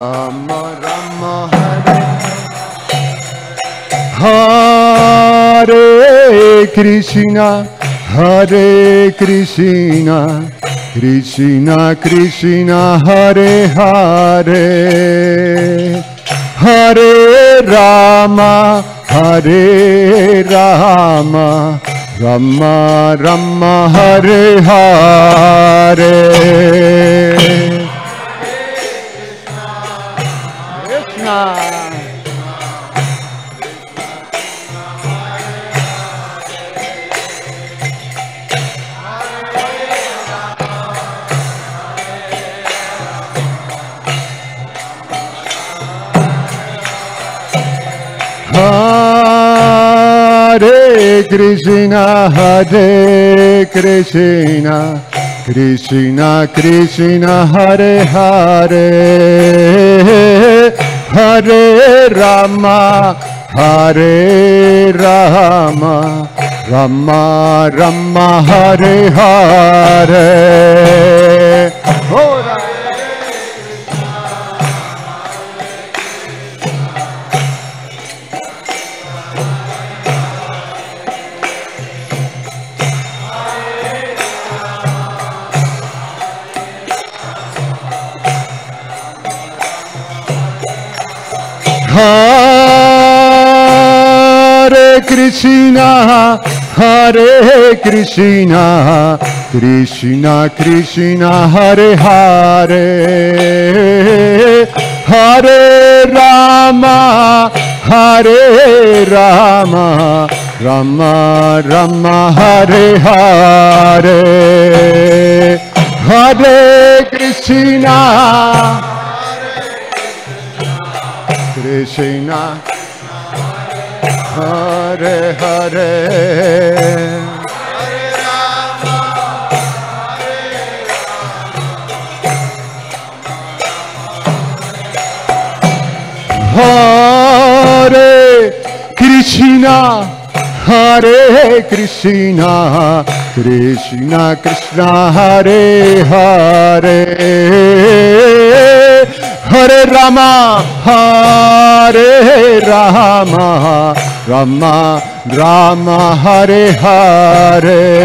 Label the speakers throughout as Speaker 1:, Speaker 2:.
Speaker 1: Rama Rama Hare Krishna Hare Krishna Krishna Krishna Hare Hare Hare Rama Hare Rama Rama Rama Hare Hare Krishna Hare Krishna Hare Krishna Krishna Krishna Hare Hare Hare Rama Hare Rama Rama Rama Hare Hare Hare Krishna Hare Krishna Krishna Krishna Hare Hare Hare Rama Hare Rama Rama Rama Hare Hare Hare Krishna Krishna Hare Hare Hare Krishna Hare Krishna Krishna Krishna Hare Hare Hare Rama Hare Rama Rama Rama Hare Hare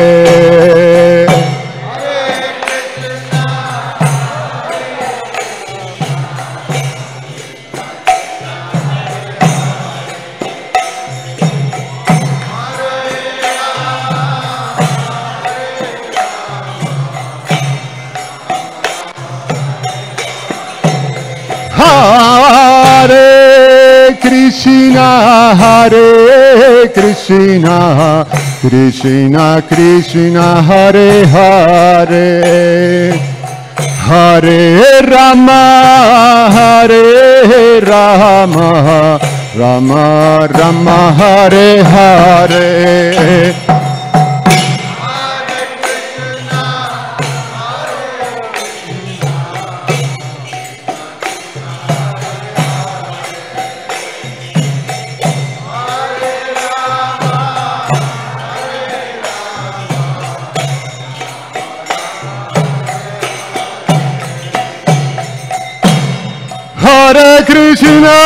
Speaker 1: Hare Krishna Hare Krishna Krishna Krishna Hare Hare Hare Rama Hare Rama Rama Rama Hare Hare Hare Krishna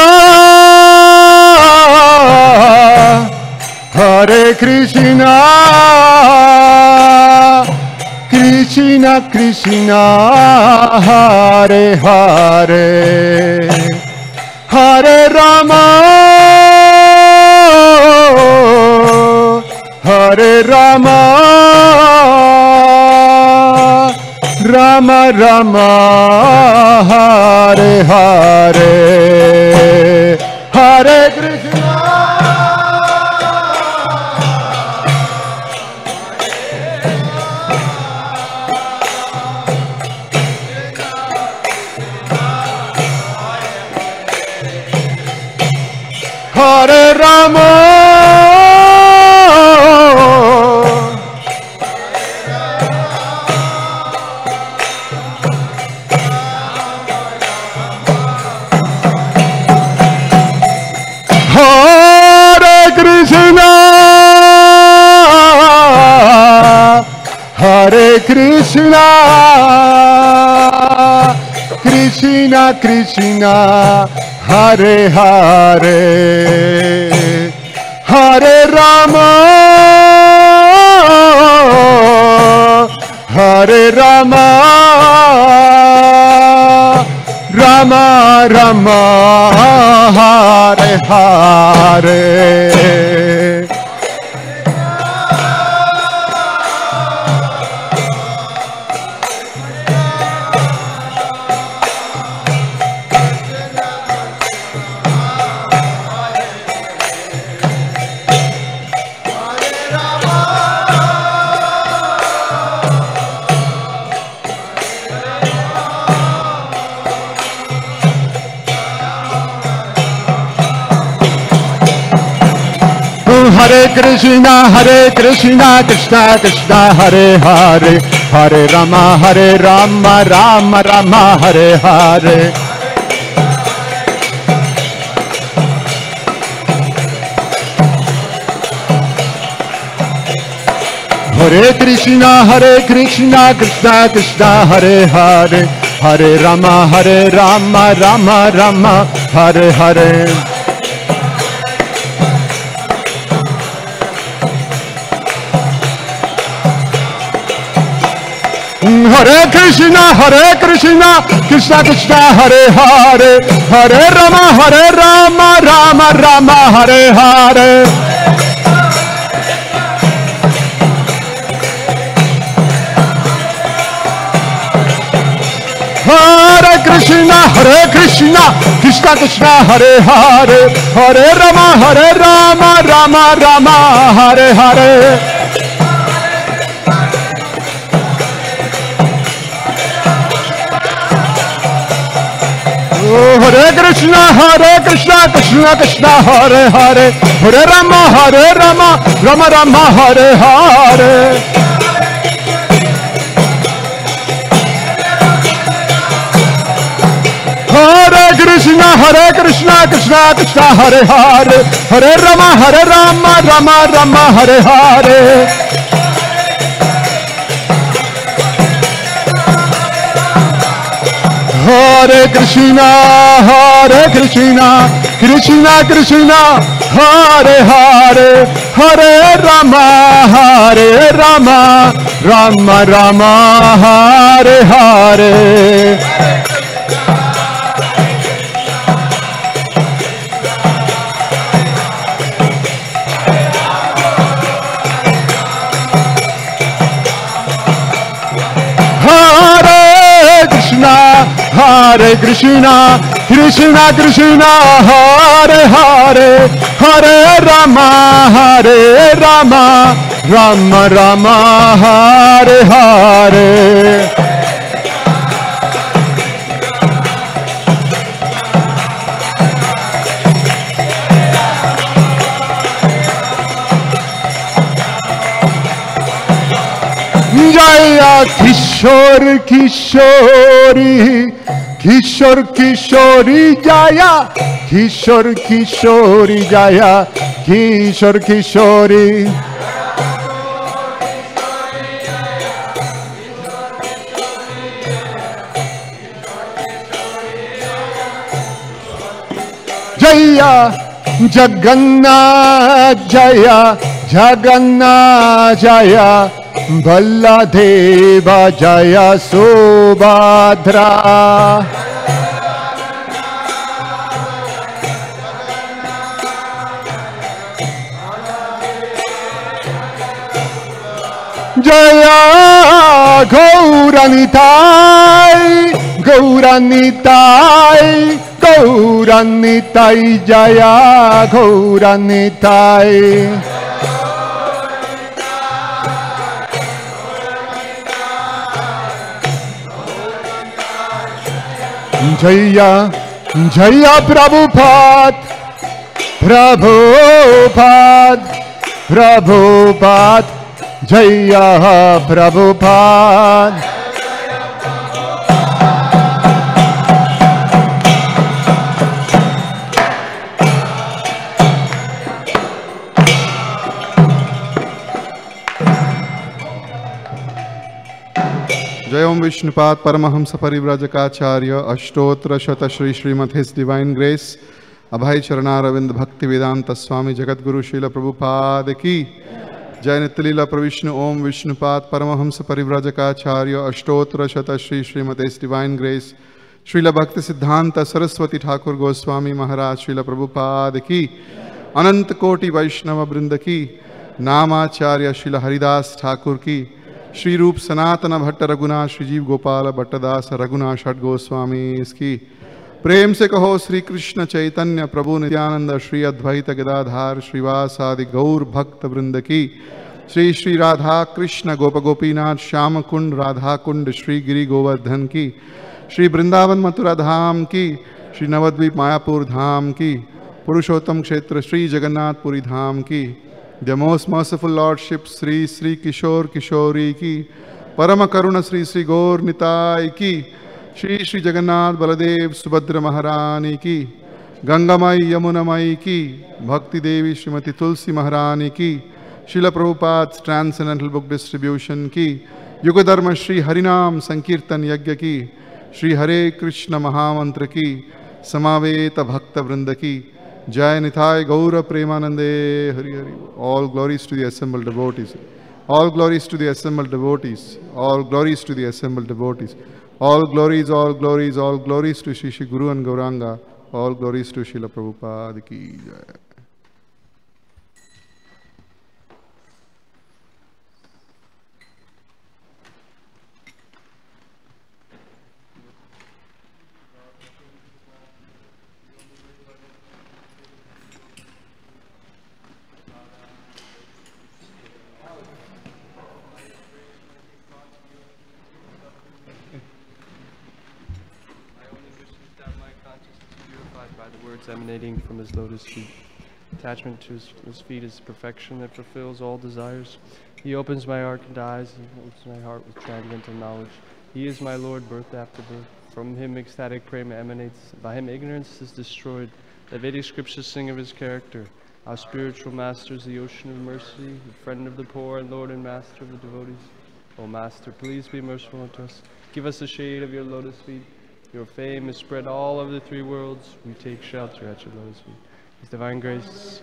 Speaker 1: Hare Krishna Krishna Krishna Hare Hare Hare Rama Hare Rama Rama Rama Hare Hare Hare Krishna Hare Rama Hare Krishna Hare Krishna Krishna Krishna Hare Hare Hare Rama Hare Rama Rama Rama Hare Hare Hare Krishna Krishna Krishna Hare Hare Hare Rama Rama Rama Hare Hare Hare Krishna Krishna Krishna Hare Hare Hare Rama Rama Rama Hare Hare Hare Krishna Krishna Krishna Hare Hare Hare Rama Rama Rama Hare Hare Hare Krishna Krishna Krishna Hare Hare Hare Rama Rama Rama Hare Hare Hare Krishna Krishna Hare Hare Hare Rama Rama Rama Hare Hare Hare Krishna Krishna Hare Hare Hare Rama Rama Rama Hare Hare Hare Krishna Krishna Krishna Hare Hare Hare Rama Rama Rama Hare Hare Hare Krishna Krishna Hare Hare Hare Rama Rama Rama Hare Hare Jaya Kishor Kishori Kishor Kishori Jaya Kishor Kishori Jaya Kishor Kishori Jaya Jagannath Jaya Jagannath Jaya Balladeva Jaya Subhadra Jaya Gauranitai Gauranitai Gauranitai Jaya Gauranitai Jaya Jaya Prabhupada Prabhupada Prabhupada Jaya Prabhupada Jai Om Vishnupad Paramahamsa Parivrajakaacharya Ashtotra Shata Shri Srimad His Divine Grace Abhay Charana Bhakti Vedanta Swami Jagadguru Srila Prabhupada Ki Jai Nityalila Pravishnu Om Vishnupad Paramahamsa Parivrajakaacharya Ashtotra Shata Shri Srimad His Divine Grace Srila Bhakti Siddhanta Saraswati Thakur Goswami Maharaj Srila Prabhupada Ki Anant Koti Vaishnava Brinda Ki Namacharya Srila Haridas Thakur Ki Shri Roop Sanatana Bhatta Raghunath Shri Jeev Gopala Bhattadas Raghunath Shat Goswami Ki प्रेम से कहो श्री कृष्ण चैतन्य प्रभु नित्यानंद श्री अद्वैत गदाधार श्रीवासादि गौर भक्त वृंद की श्री श्री राधा कृष्ण गोप गोपीनाथ श्याम कुंड राधा कुंड श्री गिरि गोवर्धन की श्री वृंदावन मथुरा धाम की श्री नवद्वीप मायापुर धाम की पुरुषोत्तम क्षेत्र श्री जगन्नाथपुरी धाम की the most merciful lordship Shri Shri Kishore Kishori की परम करुण श्री श्री गौर निताय की श्री श्री जगन्नाथ बलदेव सुभद्र महारानी की गंगामाई यमुनामाई की भक्ति देवी श्रीमती तुलसी महारानी की शिला प्रभुपाद ट्रांसेंडेंटल बुक डिस्ट्रीब्यूशन की युगधर्म श्री हरिनाम संकीर्तन यज्ञ की श्री हरे कृष्ण महामंत्र की समावेत भक्त वृंद की जय निताय गौर प्रेमानंदे Hari Hari all glories to the assembled devotees all glories to the assembled devotees all glories to the assembled devotees all glories all glories to Shri Shri Guru and Gauranga, all glories to Srila Prabhupada ki jai.
Speaker 2: Emanating from his lotus feet. Attachment to his feet is perfection that fulfills all desires. He opens my ardent eyes and opens my heart with transcendental knowledge. He is my Lord, birth after birth. From him ecstatic prema emanates. By him ignorance is destroyed. The Vedic scriptures sing of his character. Our spiritual master is the ocean of mercy, the friend of the poor and Lord and master of the devotees. O Master, please be merciful unto us. Give us the shade of your lotus feet. Your fame is spread all over the three worlds. We take shelter at your lotus feet. His divine grace.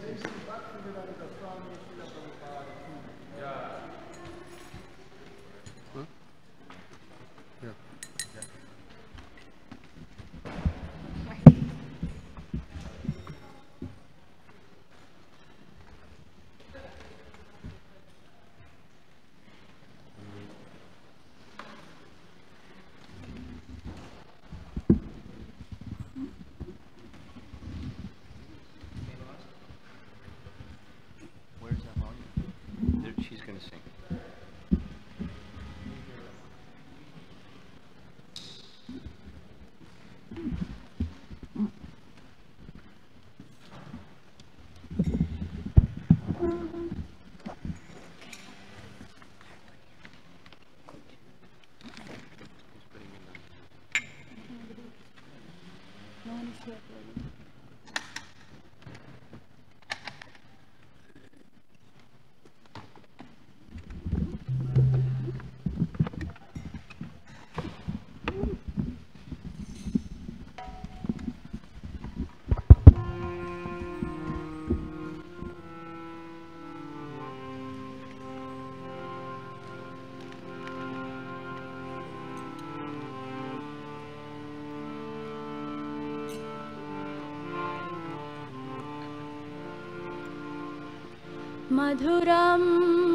Speaker 3: मधुरं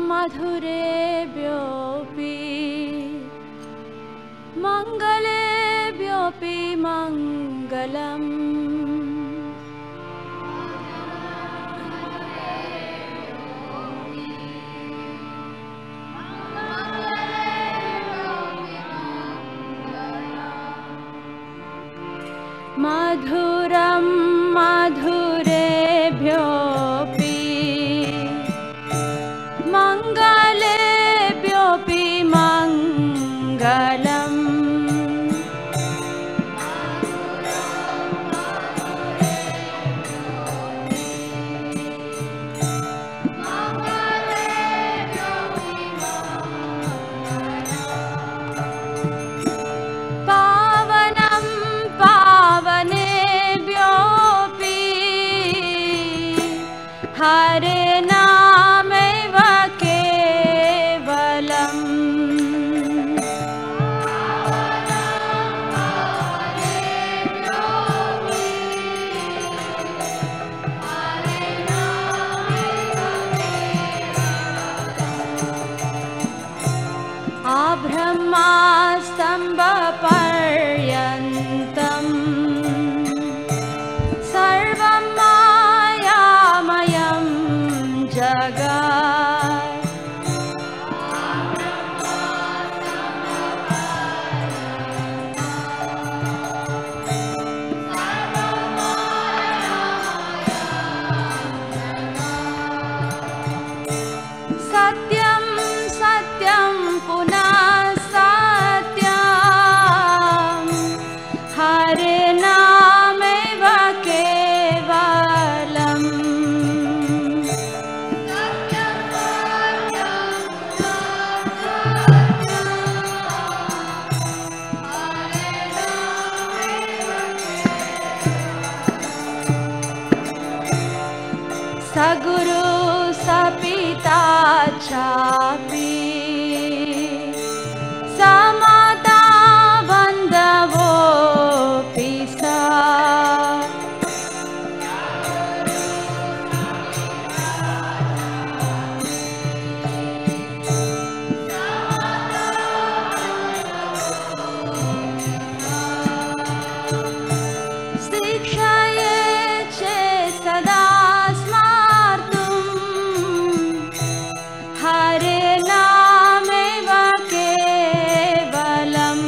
Speaker 3: मधुरेभ्योऽपि मङ्गलेभ्योऽपि मङ्गलम् मधुरं मधुरेभ्योऽपि मङ्गलेभ्योऽपि मङ्गलम् हरे नामैव केवलम् आब्रह्मास्तम्बपर्यन्तम् सर्वं मायामयं जगत् सत्यं सत्यं पुनः सत्यं हरे नामैव केवलम् सगुरु सपिता चापि समता बन्धवोऽपि सा शिक्षये चेत् सदा हरे नामैव केवलम्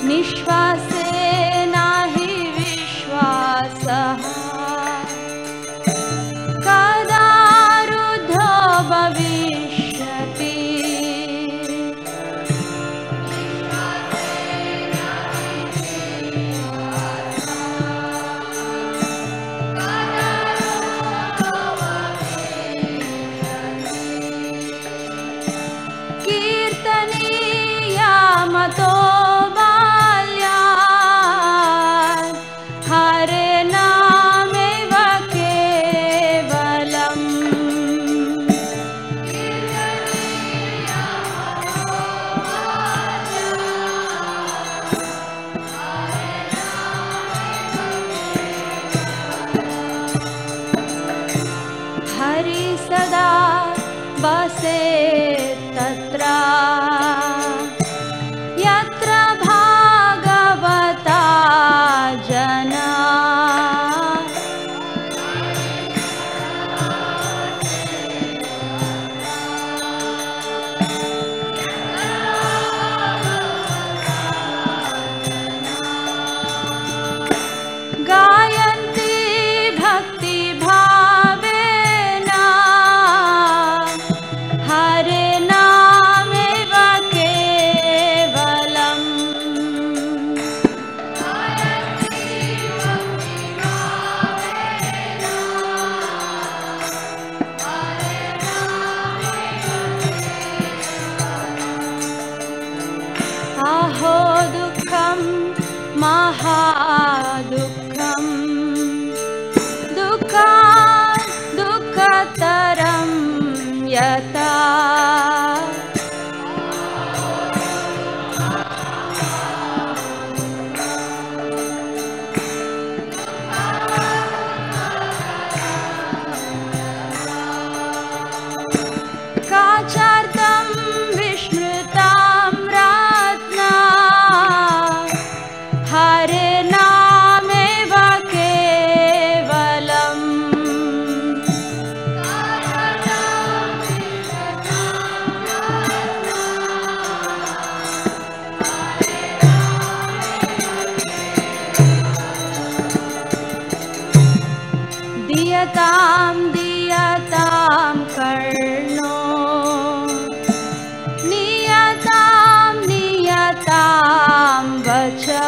Speaker 3: निश्वासे नहि विश्वासः कदा रुद्धो भविष्यति कीर्तनीया मतो बाल्यात् हरे नामैव केवलम् हरि सदा बसे तत्र यत्र भागवता जना गायन्ति भक्तिभावेन हरे नामैव केवलम् अहो दुःखं महादुःखं दुःखात् दुःखतरं यथा काचार्थं विस्मृतां रत्ना हरे नामैव केवलम् दीयतां दीयतां कर्णो नियतां नियतां वचा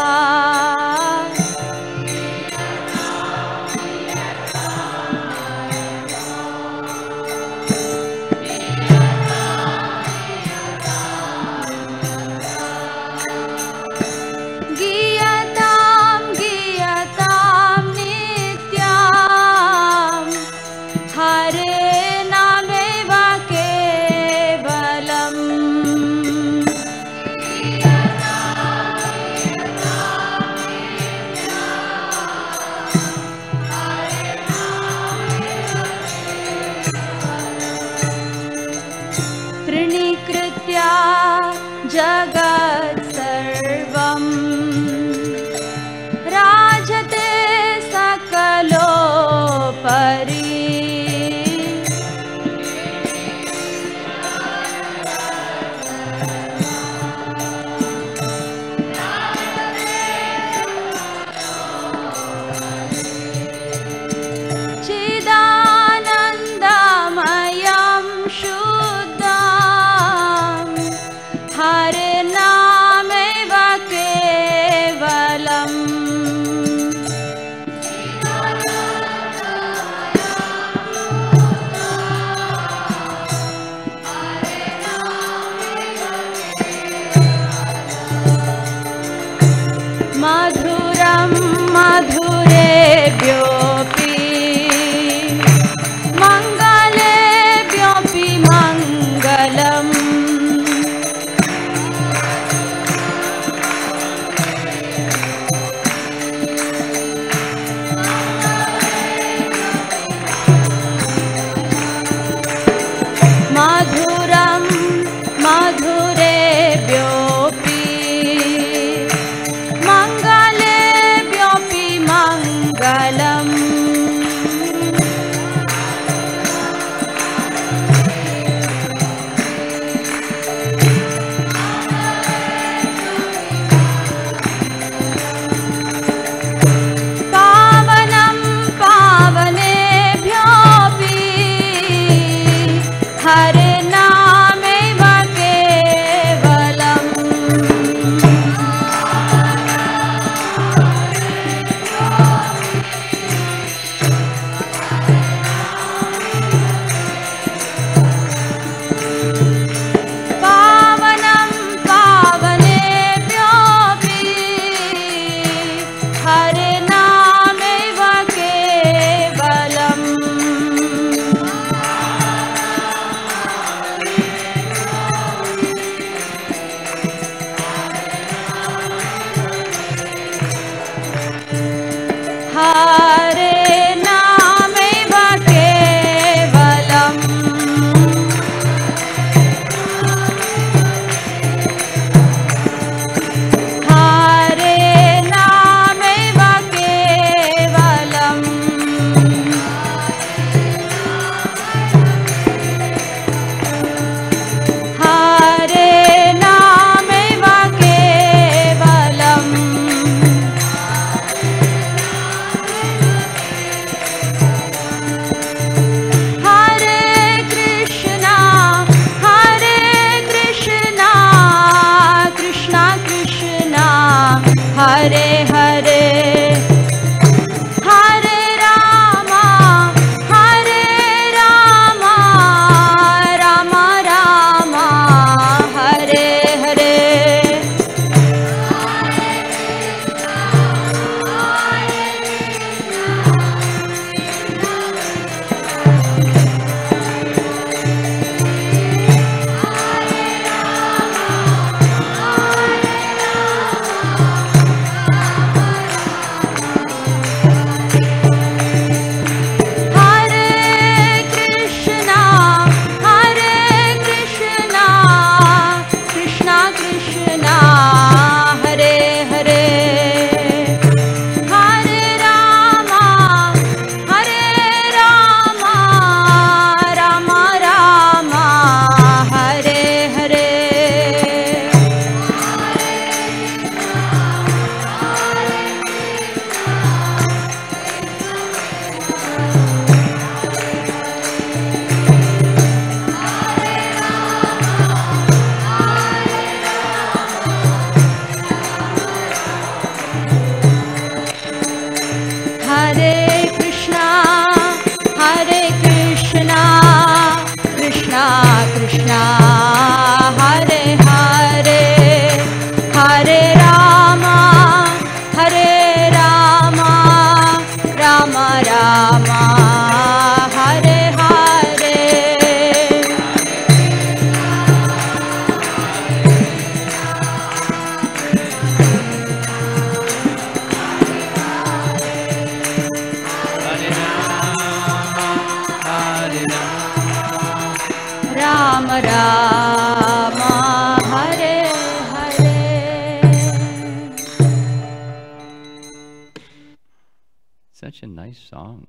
Speaker 4: song.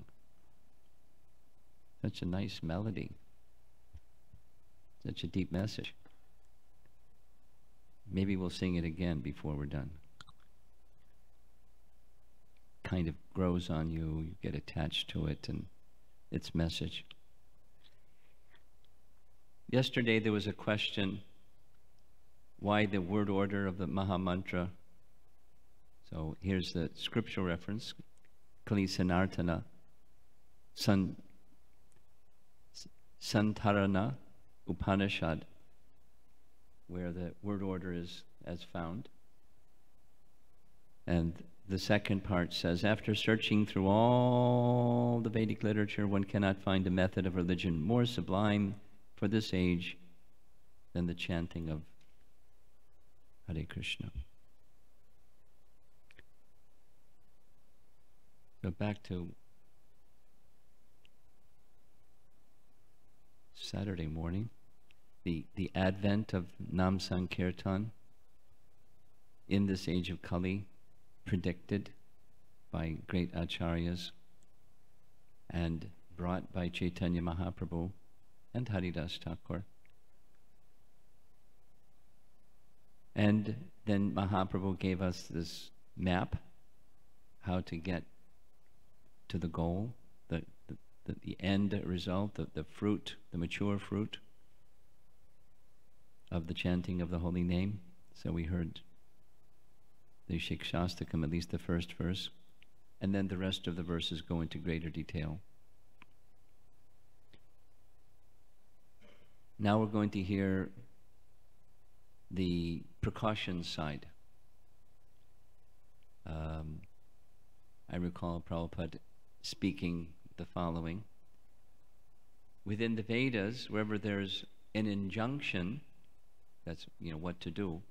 Speaker 4: Such a nice melody. Such a deep message. Maybe we'll sing it again before we're done. Kind of grows on you, you get attached to it and its message. Yesterday there was a question, why the word order of the Maha Mantra? So here's the scriptural reference, Kali Sanartana, Santarana Upanishad, where the word order is as found. And the second part says, after searching through all the Vedic literature, one cannot find a method of religion more sublime for this age than the chanting of Hare Krishna. So back to Saturday morning, the advent of Nam Sankirtan in this age of Kali, predicted by great acharyas and brought by Chaitanya Mahaprabhu and Haridas Thakur. And then Mahaprabhu gave us this map, how to get to the goal, the end result, the fruit, the mature fruit of the chanting of the holy name. So we heard the Shikshastakam, at least the first verse, and then the rest of the verses go into greater detail. Now we're going to hear the precaution side. I recall Prabhupada speaking the following. Within the Vedas, wherever there's an injunction, that's, what to do,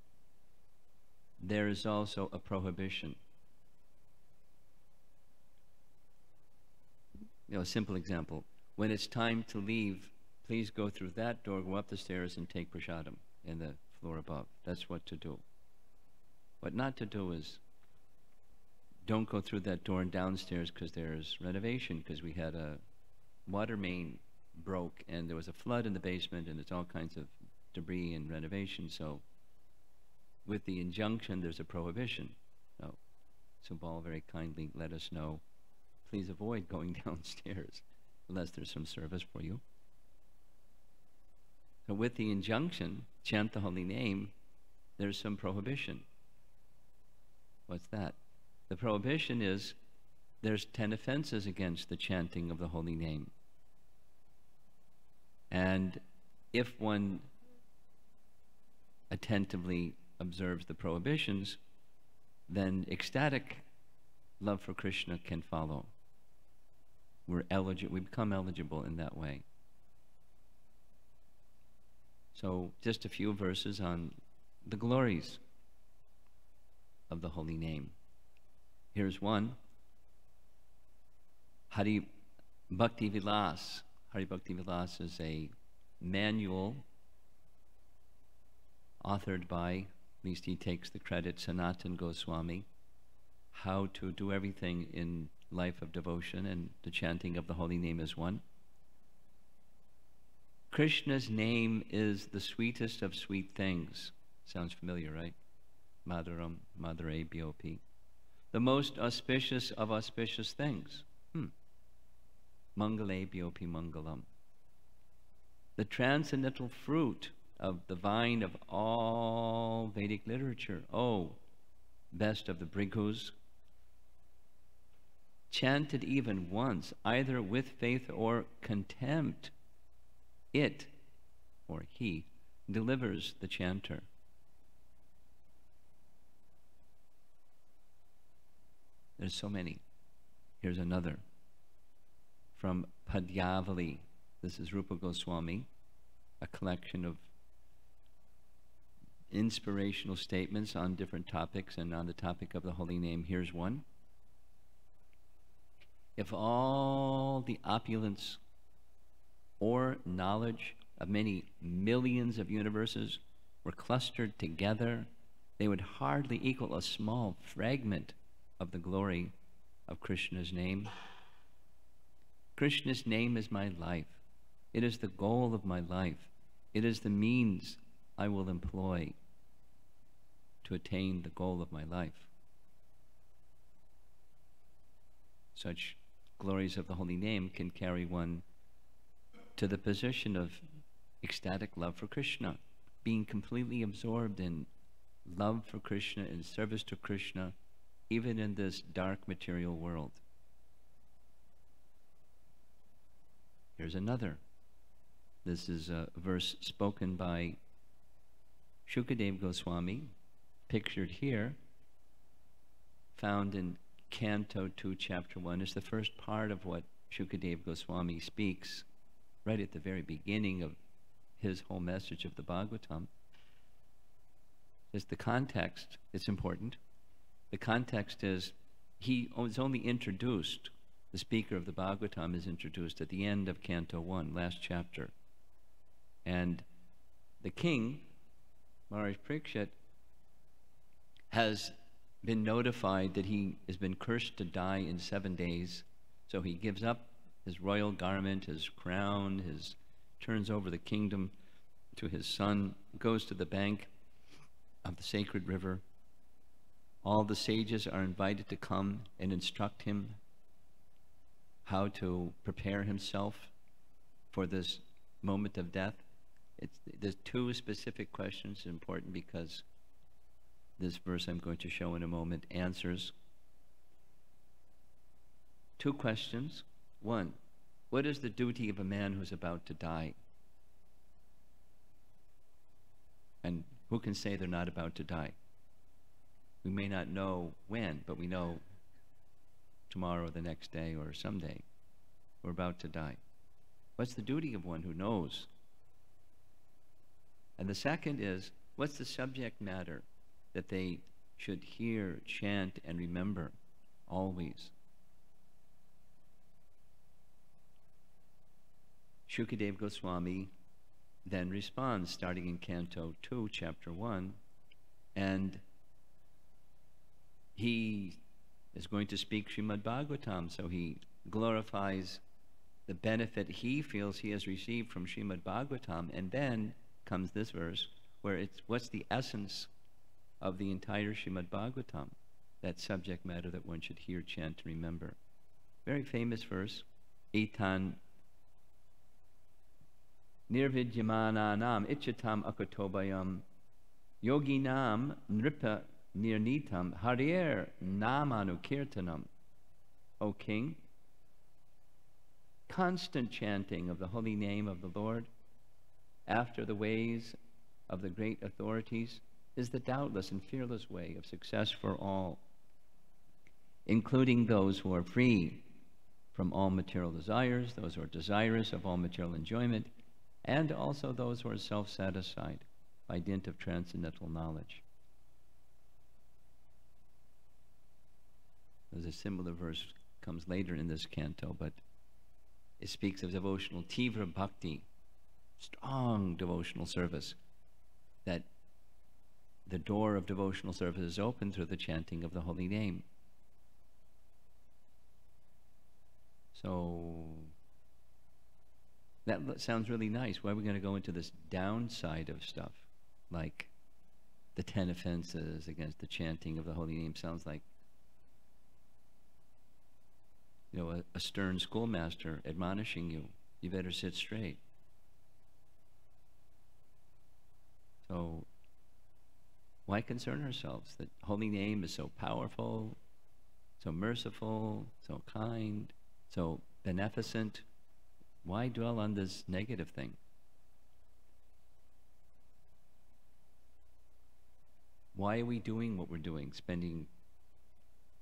Speaker 4: there is also a prohibition. A simple example. When it's time to leave, please go through that door, go up the stairs, and take prasadam in the floor above. That's what to do. What not to do is don't go through that door and downstairs because there's renovation, because we had a water main broke and there was a flood in the basement and there's all kinds of debris and renovation. So with the injunction, there's a prohibition. So Subal very kindly let us know, please avoid going downstairs unless there's some service for you. So with the injunction, chant the holy name, there's some prohibition. What's that? The prohibition is there's 10 offenses against the chanting of the holy name. And if one attentively observes the prohibitions, then ecstatic love for Krishna can follow. We become eligible in that way. So just a few verses on the glories of the holy name. Here's one. Hari Bhakti Vilas. Hari Bhakti Vilas is a manual authored by, at least he takes the credit, Sanatan Goswami, how to do everything in life of devotion, and the chanting of the holy name is one. Krishna's name is the sweetest of sweet things. Sounds familiar, right? Madhuram, Madhuré, B.O.P. The most auspicious of auspicious things. Mangale, B.O.P. Mangalam. The transcendental fruit of the vine of all Vedic literature. Oh, best of the Bhrigus. Chanted even once, either with faith or contempt, it, or he, delivers the chanter. There's so many. Here's another from Padyavali. This is Rupa Goswami, a collection of inspirational statements on different topics and on the topic of the holy name. Here's one. If all the opulence or knowledge of many millions of universes were clustered together, they would hardly equal a small fragment of the glory of Krishna's name. Krishna's name is my life. It is the goal of my life. It is the means I will employ to attain the goal of my life. Such glories of the holy name can carry one to the position of ecstatic love for Krishna, being completely absorbed in love for Krishna and service to Krishna, even in this dark material world. Here's another. This is a verse spoken by Shukadeva Goswami, pictured here, found in Canto 2, Chapter 1. It's the first part of what Shukadeva Goswami speaks right at the very beginning of his whole message of the Bhagavatam. Is the context, it's important. The context is he was only introduced, the speaker of the Bhagavatam is introduced at the end of Canto 1, last chapter. And the king, Maharaj Parikshit, has been notified that he has been cursed to die in 7 days. So he gives up his royal garment, his crown, turns over the kingdom to his son, goes to the bank of the sacred river. All the sages are invited to come and instruct him how to prepare himself for this moment of death. There's two specific questions, important because this verse I'm going to show in a moment answers two questions. One, what is the duty of a man who's about to die? And who can say they're not about to die? We may not know when, but we know tomorrow, the next day, or someday we're about to die. What's the duty of one who knows? And the second is, what's the subject matter that they should hear, chant, and remember always? Shukadeva Goswami then responds, starting in Canto 2, Chapter 1, and he is going to speak Srimad Bhagavatam, so he glorifies the benefit he feels he has received from Srimad Bhagavatam, and then comes this verse, where it's what's the essence of the entire Srimad Bhagavatam, that subject matter that one should hear, chant, and remember. Very famous verse, Etan nirvidyamananam ichatam akatobayam yoginam nripa nirnitam harir namanukirtanam. O King, constant chanting of the holy name of the Lord after the ways of the great authorities is the doubtless and fearless way of success for all, including those who are free from all material desires, those who are desirous of all material enjoyment, and also those who are self-satisfied by dint of transcendental knowledge. There's a similar verse comes later in this canto, but it speaks of devotional tivra bhakti, strong devotional service, that the door of devotional service is open through the chanting of the holy name. So that sounds really nice. Why are we going to go into this downside of stuff, like the 10 offenses against the chanting of the holy name? Sounds like, you know, a stern schoolmaster admonishing you. You better sit straight. So why concern ourselves? The holy name is so powerful, so merciful, so kind, so beneficent. Why dwell on this negative thing? Why are we doing what we're doing, spending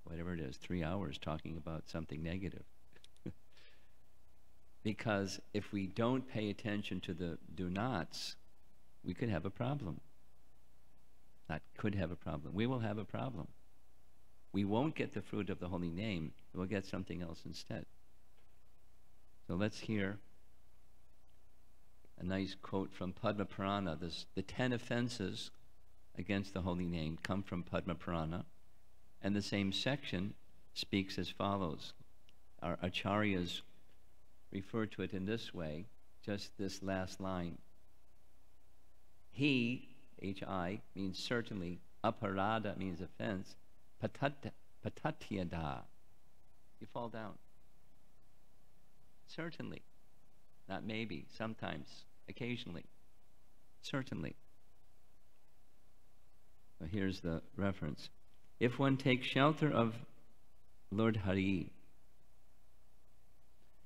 Speaker 4: whatever it is, 3 hours talking about something negative? Because if we don't pay attention to the do-nots, we could have a problem. Not could have a problem. We will have a problem. We won't get the fruit of the holy name. We'll get something else instead. So let's hear a nice quote from Padma Purana. The 10 offenses against the holy name come from Padma Purana, and the same section speaks as follows. Our acharyas refer to it in this way, just this last line. He, H-I, means certainly. Aparada means offense. Patatyada. You fall down. Certainly. Not maybe, sometimes, occasionally. Certainly. Well, here's the reference. If one takes shelter of Lord Hari,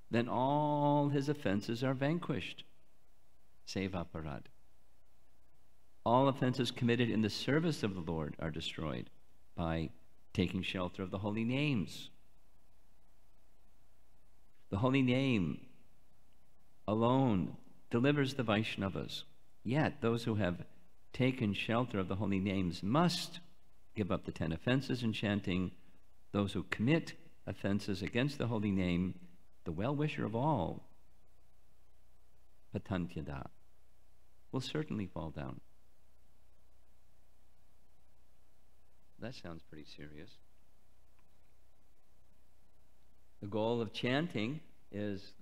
Speaker 4: then all his offenses are vanquished, save aparad. All offenses committed in the service of the Lord are destroyed by taking shelter of the holy names. The holy name alone delivers the Vaishnavas. Yet those who have taken shelter of the holy names must give up the 10 offenses in chanting. Those who commit offenses against the holy name, the well-wisher of all, patantyada, will certainly fall down. That sounds pretty serious. The goal of chanting is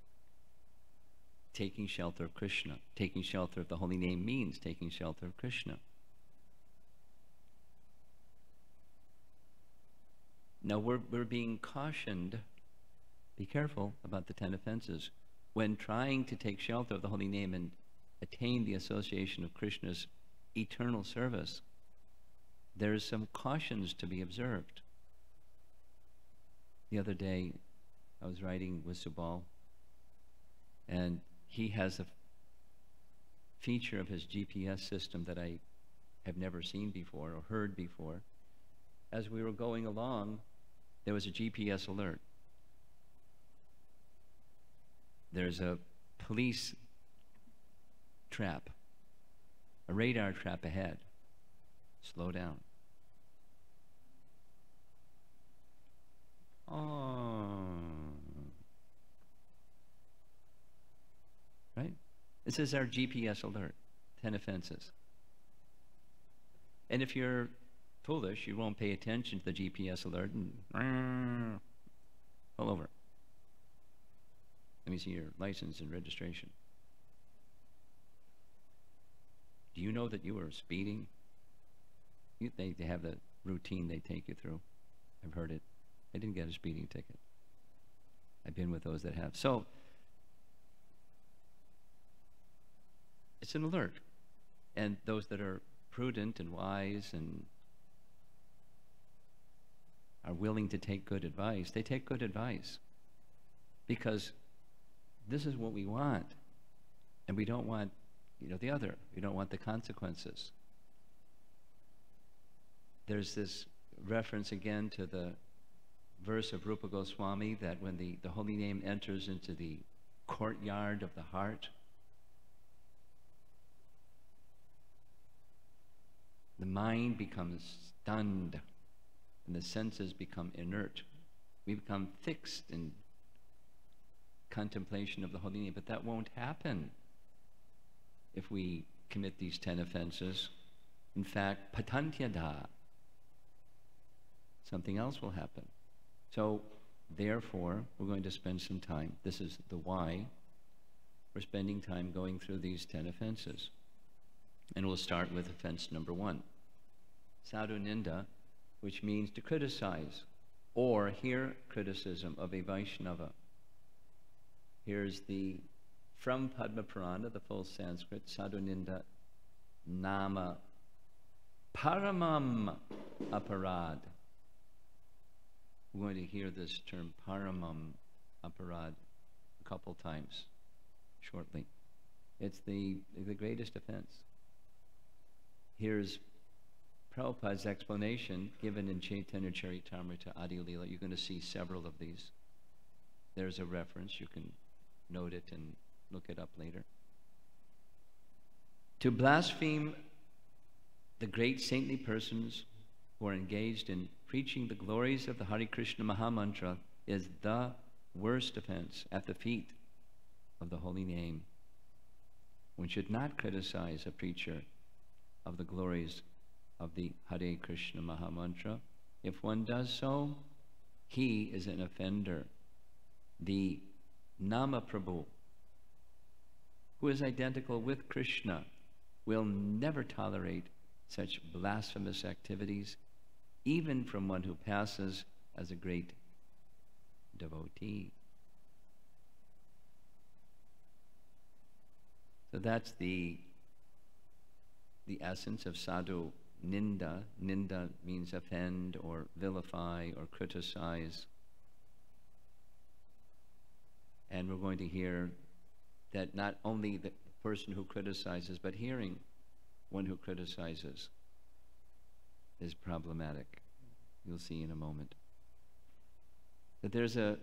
Speaker 4: taking shelter of Krishna. Taking shelter of the holy name means taking shelter of Krishna. Now we're being cautioned, be careful about the 10 offenses. When trying to take shelter of the holy name and attain the association of Krishna's eternal service, there's some cautions to be observed. The other day, I was riding with Subal, and he has a feature of his GPS system that I have never seen before or heard before. As we were going along, there was a GPS alert. There's a police trap, a radar trap ahead. Slow down. Oh. Right? This is our GPS alert, 10 offenses. And if you're foolish, you won't pay attention to the GPS alert and pull over. Let me see your license and registration. Do you know that you were speeding? They have the routine they take you through. I've heard it. I didn't get a speeding ticket. I've been with those that have. So, it's an alert. And those that are prudent and wise and are willing to take good advice, they take good advice. Because this is what we want. And we don't want, the other. We don't want the consequences. There's this reference again to the verse of Rupa Goswami that when the holy name enters into the courtyard of the heart, the mind becomes stunned and the senses become inert. We become fixed in contemplation of the holy name, but that won't happen if we commit these 10 offenses. In fact, patantyada, something else will happen. So, therefore, we're going to spend some time. This is the why. We're spending time going through these 10 offenses. And we'll start with offense number 1. Sadhu ninda, which means to criticize or hear criticism of a Vaishnava. Here's from Padma Purana, the full Sanskrit, Sadhu ninda nama paramam aparad. We're going to hear this term paramam aparad a couple times shortly. It's the greatest offense. Here's Prabhupada's explanation given in Chaitanya Charitamrita Adi Leela. You're going to see several of these. There's a reference. You can note it and look it up later. To blaspheme the great saintly persons who are engaged in preaching the glories of the Hare Krishna Mahamantra is the worst offense at the feet of the holy name. One should not criticize a preacher of the glories of the Hare Krishna Mahamantra. If one does so, he is an offender. The Nama Prabhu, who is identical with Krishna, will never tolerate such blasphemous activities, even from one who passes as a great devotee. So that's the essence of sadhu ninda. Ninda means offend or vilify or criticize. And we're going to hear that not only the person who criticizes, but hearing one who criticizes is problematic. You'll see in a moment. That there's a,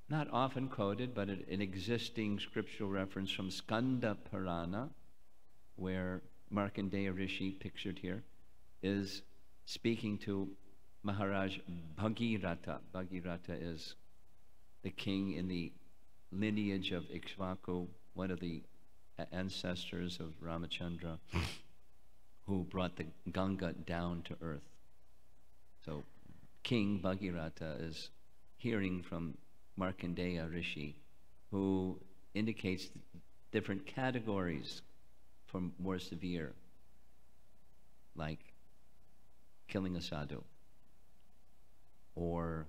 Speaker 4: not often quoted, but an existing scriptural reference from Skanda Purana, where Markandeya Rishi, pictured here, is speaking to Maharaj Bhagirata. Bhagirata is the king in the lineage of Ikshvaku, one of the ancestors of Ramachandra, who brought the Ganga down to earth. So King Bhagirata is hearing from Markandeya Rishi, who indicates different categories for more severe, like killing a sadhu, or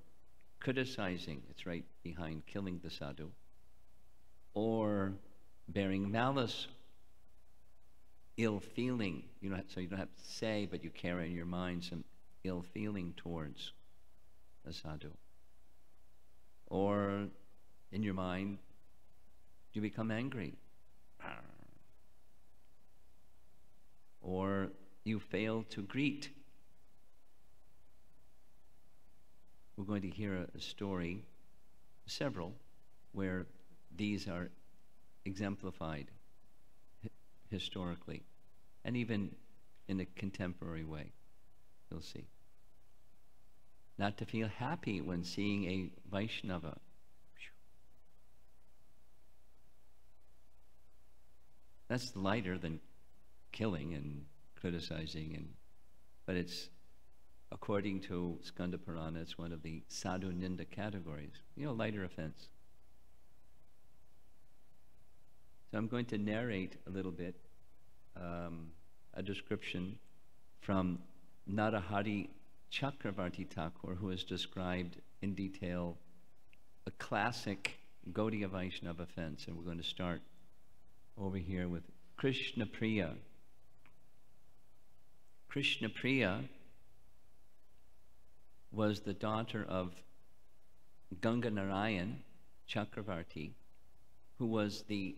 Speaker 4: criticizing, it's right behind killing the sadhu, or bearing malice, ill feeling. So you don't have to say, but you carry in your mind some ill feeling towards a sadhu. Or in your mind, you become angry. Or you fail to greet. We're going to hear a story, several, where these are exemplified historically, and even in a contemporary way. You'll see. Not to feel happy when seeing a Vaishnava. That's lighter than killing and criticizing, but it's, according to Skanda Purana, it's one of the sadhu ninda categories. Lighter offense. So I'm going to narrate a little bit a description from Narahari Chakravarti Thakur, who has described in detail a classic Gaudiya Vaishnava offense. And we're going to start over here with Krishna Priya. Krishna Priya was the daughter of Ganga Narayan Chakravarti, who was the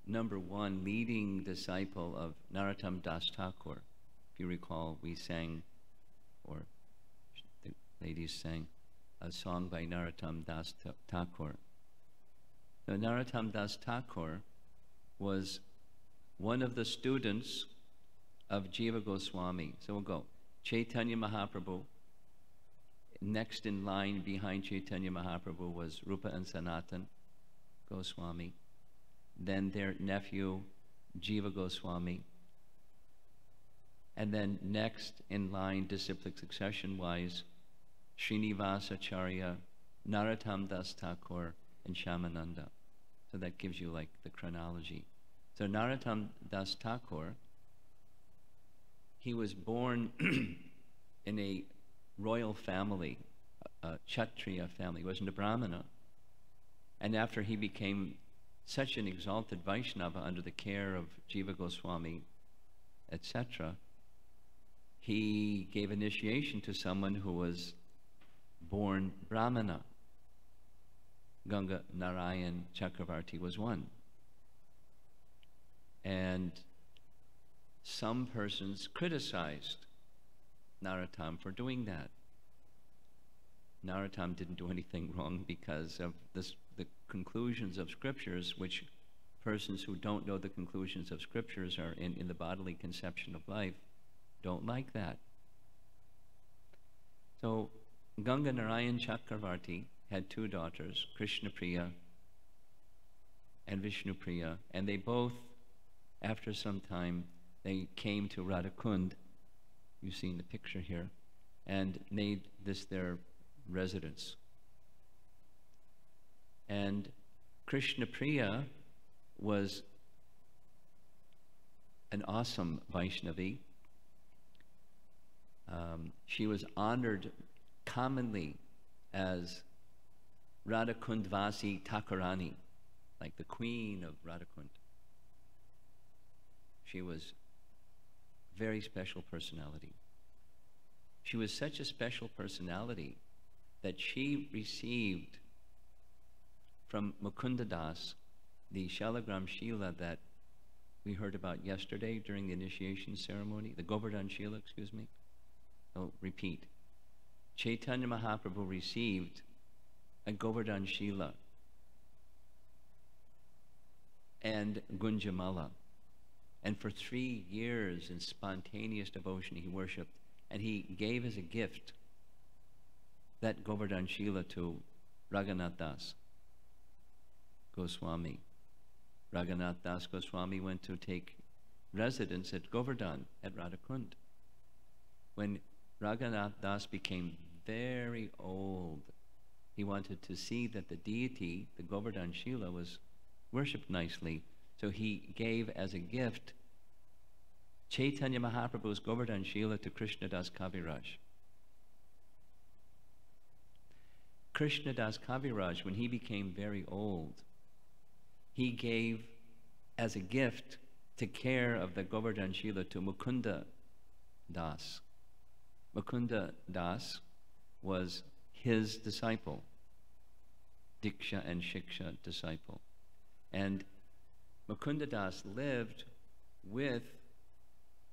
Speaker 4: #1 leading disciple of Narottam Das Thakur. If you recall, we sang, or the ladies sang, a song by Narottam Das Thakur. Now, Narottam Das Thakur was one of the students of Jiva Goswami. So we'll go. Chaitanya Mahaprabhu. Next in line behind Chaitanya Mahaprabhu was Rupa and Sanatan Goswami. Then their nephew, Jiva Goswami. And then next in line, disciplic succession-wise, Srinivasacharya, Narottam Das Thakur, and Shyamananda. So that gives you like the chronology. So Narottam Das Thakur, he was born in a royal family, a Kshatriya family. He wasn't a Brahmana. And after he became such an exalted Vaishnava under the care of Jiva Goswami, etc., he gave initiation to someone who was born Brahmana. Ganga Narayan Chakravarti was one. And some persons criticized Narottam for doing that. Narottam didn't do anything wrong because of the conclusions of scriptures, which persons who don't know the conclusions of scriptures are in the bodily conception of life don't like that. So Ganga Narayan Chakravarti had two daughters, Krishna Priya and Vishnu Priya, and they both, after some time, they came to Radhakund, you see in the picture here, and made this their residence. And Krishna Priya was an awesome Vaishnavi. She was honored commonly as Radhakundvasi Thakurani, like the queen of Radhakund. She was a very special personality. She was such a special personality that she received from Mukunda Das the Shalagram Shila that we heard about yesterday during the initiation ceremony, the Govardhan Shila, excuse me. Oh, repeat. Chaitanya Mahaprabhu received a Govardhan Shila and Gunjamala. And for 3 years in spontaneous devotion he worshipped, and he gave as a gift that Govardhan Shila to Raghunath Das Goswami. Raghunath Das Goswami went to take residence at Govardhan at Radhakund. When Raghunath Das became very old, he wanted to see that the deity, the Govardhan Shila, was worshipped nicely. So he gave as a gift Chaitanya Mahaprabhu's Govardhan Shila to Krishnadas Kaviraj. Krishnadas Kaviraj, when he became very old, he gave as a gift to care of the Govardhan Shila to Mukunda Das. Mukunda Das was his disciple, Diksha and Shiksha disciple. And Mukunda Das lived with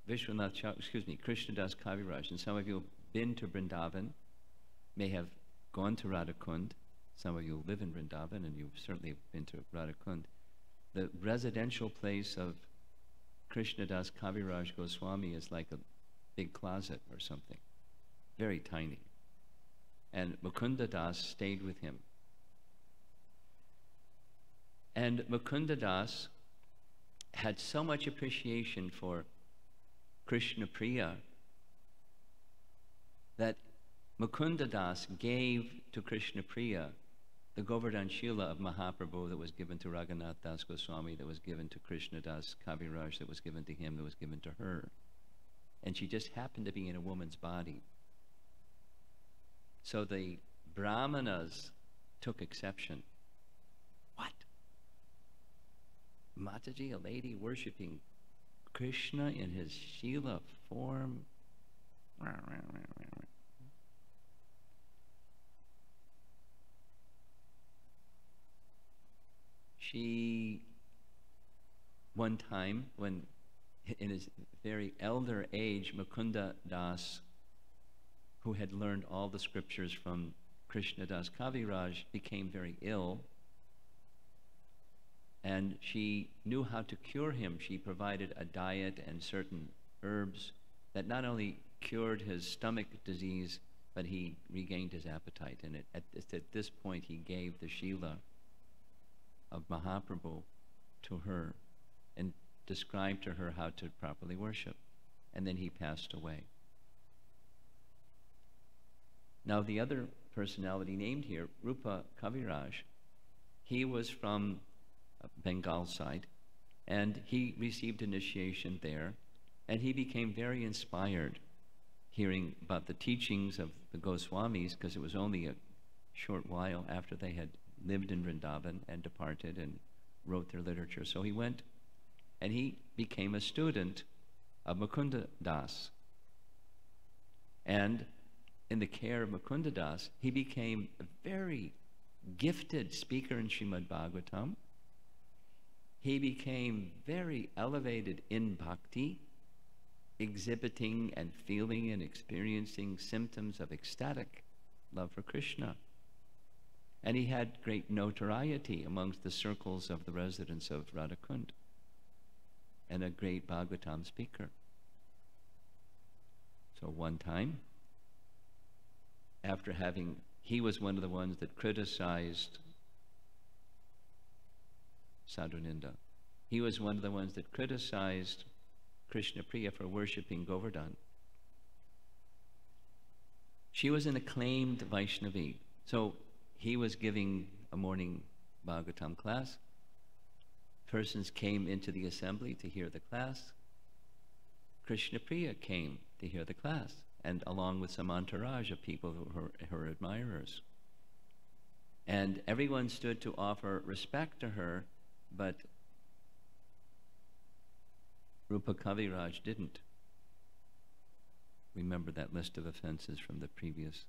Speaker 4: Krishnadas Kaviraj. And some of you have been to Vrindavan, may have gone to Radhakund. Some of you live in Vrindavan, and you've certainly been to Radhakund. The residential place of Krishnadas Kaviraj Goswami is like a big closet or something, very tiny. And Mukunda Das stayed with him. And Mukunda Das had so much appreciation for Krishna Priya that Mukunda Das gave to Krishna Priya the Govardhan Shila of Mahaprabhu that was given to Raghunath Das Goswami, that was given to Krishna Das Kaviraj, that was given to him, that was given to her. And she just happened to be in a woman's body. So the Brahmanas took exception. What? Mataji, a lady worshipping Krishna in his Shila form? She, one time, when in his very elder age, Mukunda Das, who had learned all the scriptures from Krishna Das Kaviraj, became very ill. And she knew how to cure him. She provided a diet and certain herbs that not only cured his stomach disease, but he regained his appetite. And at this point, he gave the Shila of Mahaprabhu to her and described to her how to properly worship. And then he passed away. Now the other personality named here, Rupa Kaviraj, he was from Bengal side, and he received initiation there, and he became very inspired hearing about the teachings of the Goswamis, because it was only a short while after they had lived in Vrindavan and departed and wrote their literature. So he went and he became a student of Mukunda Das. And in the care of Mukunda Das, he became a very gifted speaker in Srimad Bhagavatam. He became very elevated in bhakti, exhibiting and feeling and experiencing symptoms of ecstatic love for Krishna. And he had great notoriety amongst the circles of the residents of Radhakund, and a great Bhagavatam speaker. So one time, after he was one of the ones that criticized Sadhu Ninda. He was one of the ones that criticized Krishna Priya for worshipping Govardhan. She was an acclaimed Vaishnavi. So he was giving a morning Bhagavatam class. Persons came into the assembly to hear the class. Krishna Priya came to hear the class, and along with some entourage of people who were her admirers. And everyone stood to offer respect to her, but Rupa Kaviraj didn't. Remember that list of offenses from the previous.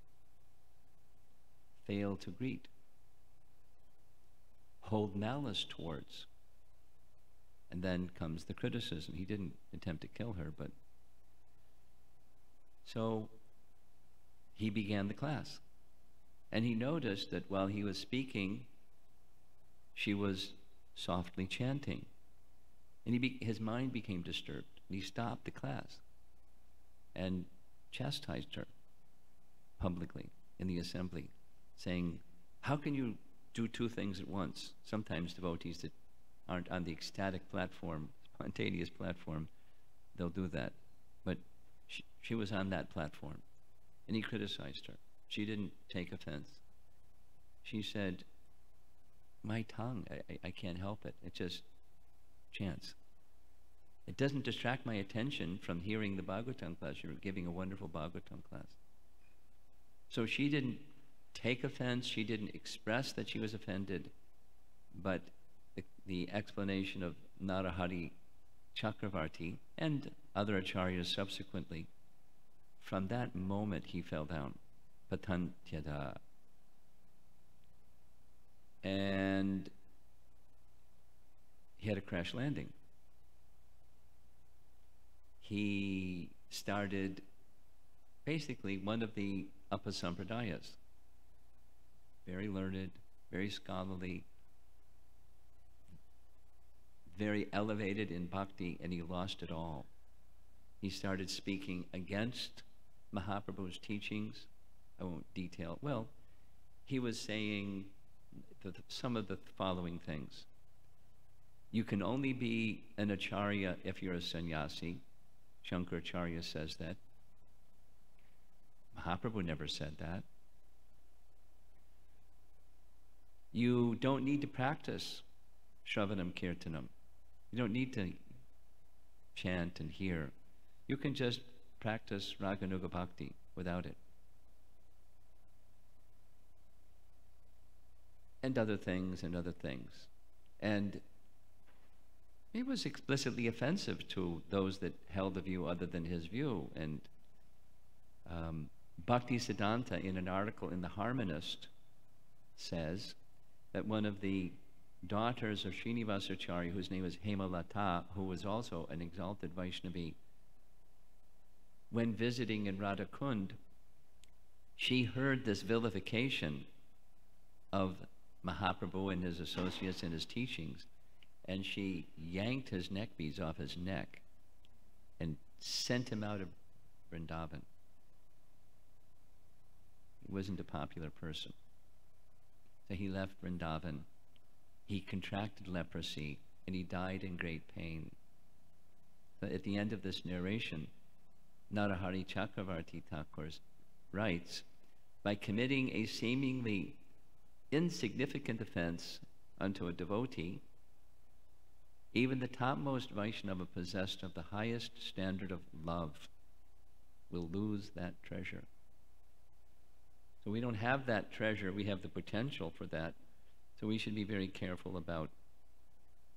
Speaker 4: Failed to greet. Hold malice towards. And then comes the criticism. He didn't attempt to kill her, but... So he began the class. And he noticed that while he was speaking, she was softly chanting. And his mind became disturbed. And he stopped the class and chastised her publicly in the assembly, saying, how can you do two things at once? Sometimes devotees that aren't on the ecstatic platform, spontaneous platform, they'll do that. But she was on that platform, and he criticized her. She didn't take offense. She said, my tongue, I can't help it. It just chants. It doesn't distract my attention from hearing the Bhagavatam class. You're giving a wonderful Bhagavatam class. So she didn't take offense. She didn't express that she was offended. But the explanation of Narahari Chakravarti and other acharyas subsequently, from that moment he fell down. Patantyada. And he had a crash landing. He started basically one of the Upasampradayas. Very learned, very scholarly, very elevated in bhakti, and he lost it all. He started speaking against Mahaprabhu's teachings. I won't detail. Well, he was saying some of the following things. You can only be an acharya if you're a sannyasi. Shankaracharya says that. Mahaprabhu never said that. You don't need to practice Shravanam Kirtanam. You don't need to chant and hear. You can just practice Raganuga Bhakti without it. And other things and other things. And it was explicitly offensive to those that held a view other than his view. And Bhakti Siddhanta, in an article in The Harmonist, says that one of the daughters of Srinivasacharya, whose name was Hemalata, who was also an exalted Vaishnavi, when visiting in Radhakund, she heard this vilification of Mahaprabhu and his associates and his teachings, and she yanked his neck beads off his neck and sent him out of Vrindavan. He wasn't a popular person. So he left Vrindavan. He contracted leprosy, and he died in great pain. So at the end of this narration, Narahari Chakravarti Thakur writes, by committing a seemingly insignificant offense unto a devotee, even the topmost Vaishnava possessed of the highest standard of love will lose that treasure. So we don't have that treasure. We have the potential for that. So we should be very careful about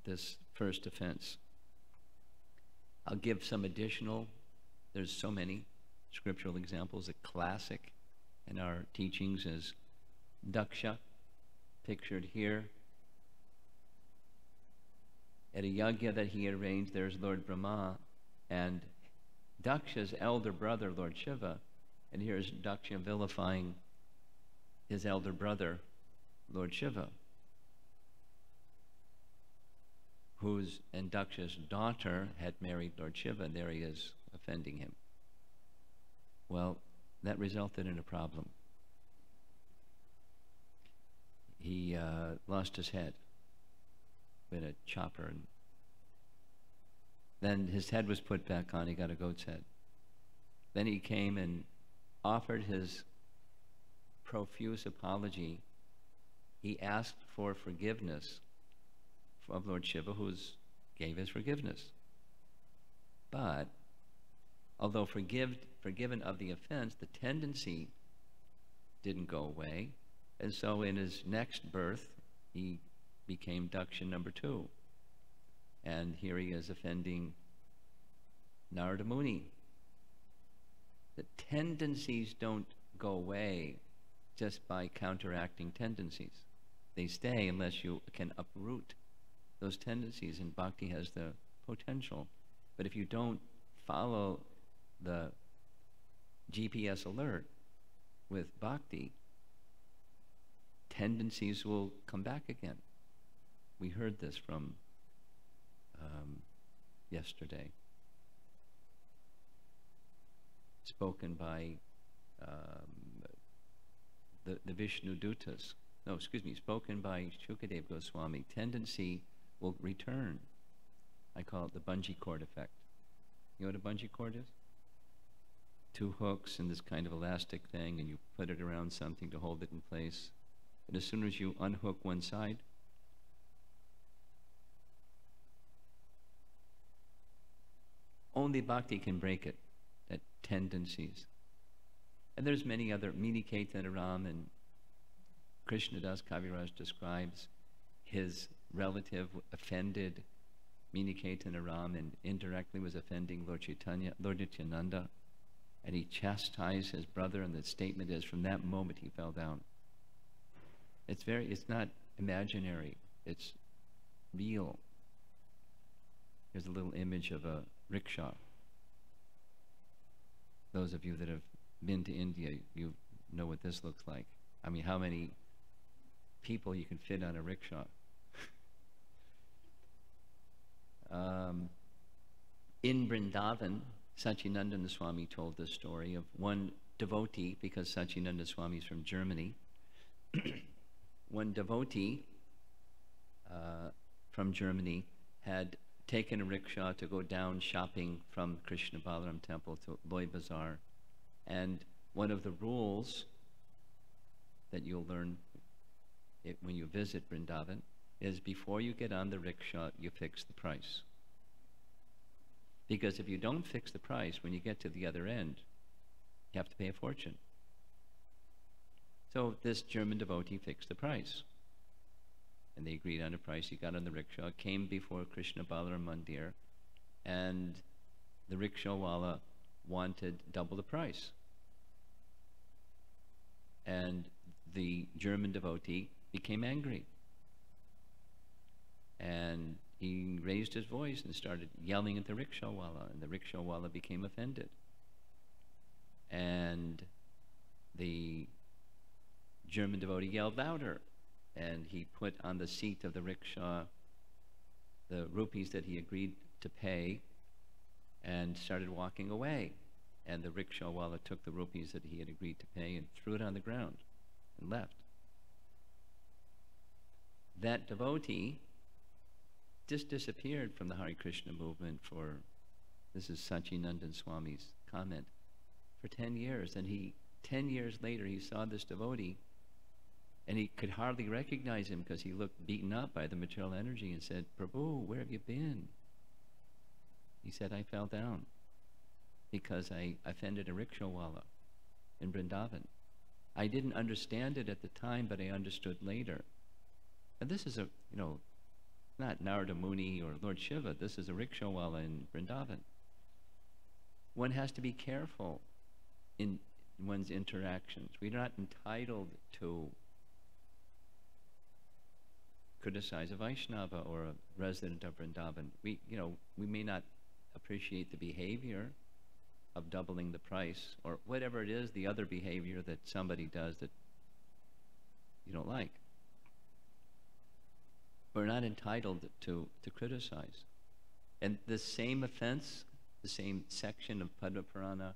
Speaker 4: this first offense. I'll give some additional, there's so many scriptural examples. A classic in our teachings is Daksha, pictured here. At a yajna that he arranged, there's Lord Brahma and Daksha's elder brother, Lord Shiva, and here's Daksha vilifying his elder brother, Lord Shiva, and Daksha's daughter had married Lord Shiva, and there he is offending him. Well, that resulted in a problem. He lost his head with a chopper, and then his head was put back on. He got a goat's head. Then he came and offered his profuse apology. He asked for forgiveness of Lord Shiva, who gave his forgiveness. But although forgiven of the offense, the tendency didn't go away. And so in his next birth, he became Daksha number 2. And here he is offending Narada Muni. The tendencies don't go away just by counteracting tendencies. They stay unless you can uproot those tendencies, and bhakti has the potential. But if you don't follow the GPS alert with bhakti, tendencies will come back again. We heard this from yesterday, spoken by the Vishnu Dutas. No, excuse me, spoken by Shukadev Goswami. Tendency will return. I call it the bungee cord effect. You know what a bungee cord is? 2 hooks and this kind of elastic thing, and you put it around something to hold it in place. And as soon as you unhook one side, only bhakti can break it, that tendencies. And there's many other, Miniketanaram, and Krishnadas Kaviraj describes his relative offended Miniketanaram and indirectly was offending Lord Chaitanya, Lord Nityananda, and he chastised his brother, and the statement is, from that moment he fell down. It's not imaginary, it's real. Here's a little image of a rickshaw. Those of you that have been to India, you know what this looks like. I mean, how many people you can fit on a rickshaw. In Vrindavan, Satchidananda Swami told this story of one devotee, because Satchidananda Swami is from Germany. One devotee from Germany had taken a rickshaw to go down shopping from Krishna Balaram Temple to Loy Bazaar. And one of the rules that you'll learn when you visit Vrindavan is before you get on the rickshaw, you fix the price. Because if you don't fix the price, when you get to the other end, you have to pay a fortune. So this German devotee fixed the price. And they agreed on a price. He got on the rickshaw, came before Krishna Balaram Mandir, and the rickshawwala wanted double the price. And the German devotee became angry. And he raised his voice and started yelling at the rickshawwala, and the rickshawwala became offended. And the German devotee yelled louder, and he put on the seat of the rickshaw the rupees that he agreed to pay and started walking away. And the rickshawwala took the rupees that he had agreed to pay and threw it on the ground and left. That devotee just disappeared from the Hare Krishna movement for, this is Satchidananda Swami's comment, for 10 years. And 10 years later, he saw this devotee, and he could hardly recognize him because he looked beaten up by the material energy, and said, "Prabhu, where have you been?" He said, "I fell down because I offended a rickshawwala in Vrindavan. I didn't understand it at the time, but I understood later." And this is not Narada Muni or Lord Shiva, this is a rickshawwala in Vrindavan. One has to be careful in one's interactions. We're not entitled to criticize a Vaishnava or a resident of Vrindavan. We may not appreciate the behavior of doubling the price, or whatever it is, the other behavior that somebody does that you don't like. We're not entitled to criticize. And the same offense, the same section of Padma Purana,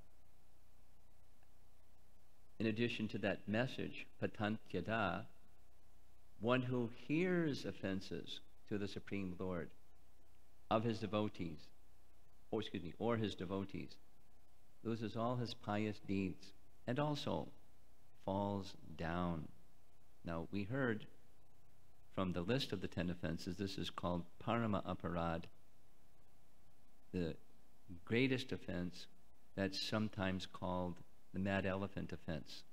Speaker 4: in addition to that message, patantyada, one who hears offenses to the Supreme Lord of his devotees, or his devotees, loses all his pious deeds and also falls down. Now, we heard from the list of the 10 offenses, this is called Parama Aparad, the greatest offense, that's sometimes called the mad elephant offense.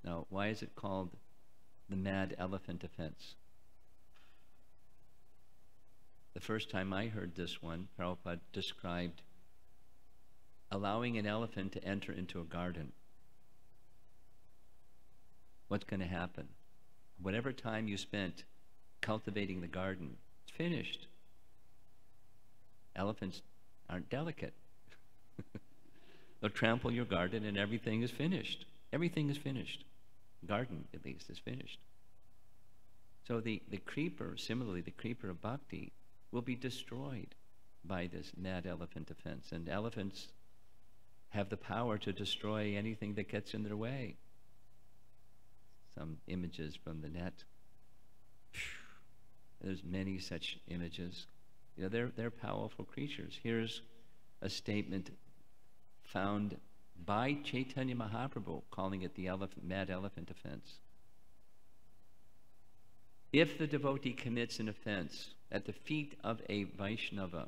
Speaker 4: Now, why is it called the mad elephant offense? The first time I heard this one, Prabhupada described allowing an elephant to enter into a garden. What's going to happen? Whatever time you spent cultivating the garden, it's finished. Elephants aren't delicate. They'll trample your garden and everything is finished. Everything is finished. Garden, at least, is finished. So the creeper, similarly, the creeper of bhakti will be destroyed by this mad elephant offense. And elephants have the power to destroy anything that gets in their way. Some images from the net. There's many such images. You know, they're powerful creatures. Here's a statement found by Chaitanya Mahaprabhu, calling it the mad elephant offense. If the devotee commits an offense at the feet of a Vaishnava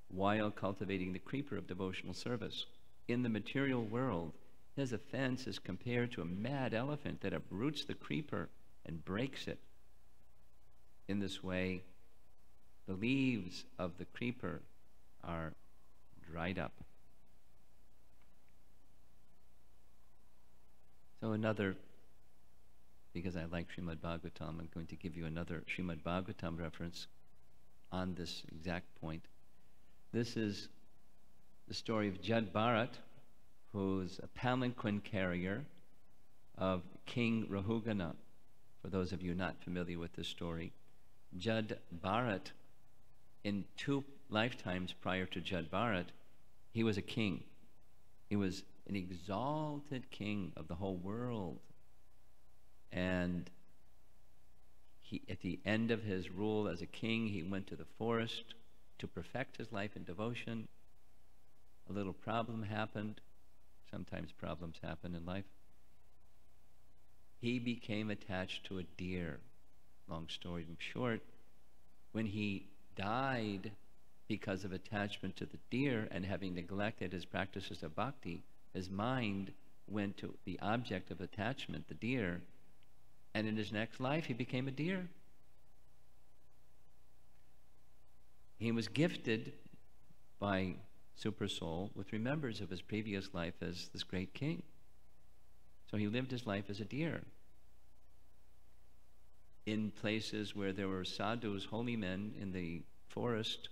Speaker 4: while cultivating the creeper of devotional service, in the material world, his offense is compared to a mad elephant that uproots the creeper and breaks it. In this way, the leaves of the creeper are dried up. So another, because I like Srimad Bhagavatam, I'm going to give you another Srimad Bhagavatam reference on this exact point. This is the story of Jad Bharat, who's a palanquin carrier of King Rahugana. For those of you not familiar with this story, Jad Bharat, in 2 lifetimes prior to Jad Bharat, he was a king. He was an exalted king of the whole world. And he, at the end of his rule as a king, he went to the forest to perfect his life in devotion. A little problem happened. Sometimes problems happen in life. He became attached to a deer. Long story short, when he died because of attachment to the deer and having neglected his practices of bhakti, his mind went to the object of attachment, the deer, and in his next life he became a deer. He was gifted by Super Soul with remembrance of his previous life as this great king. So he lived his life as a deer in places where there were sadhus, holy men in the forest,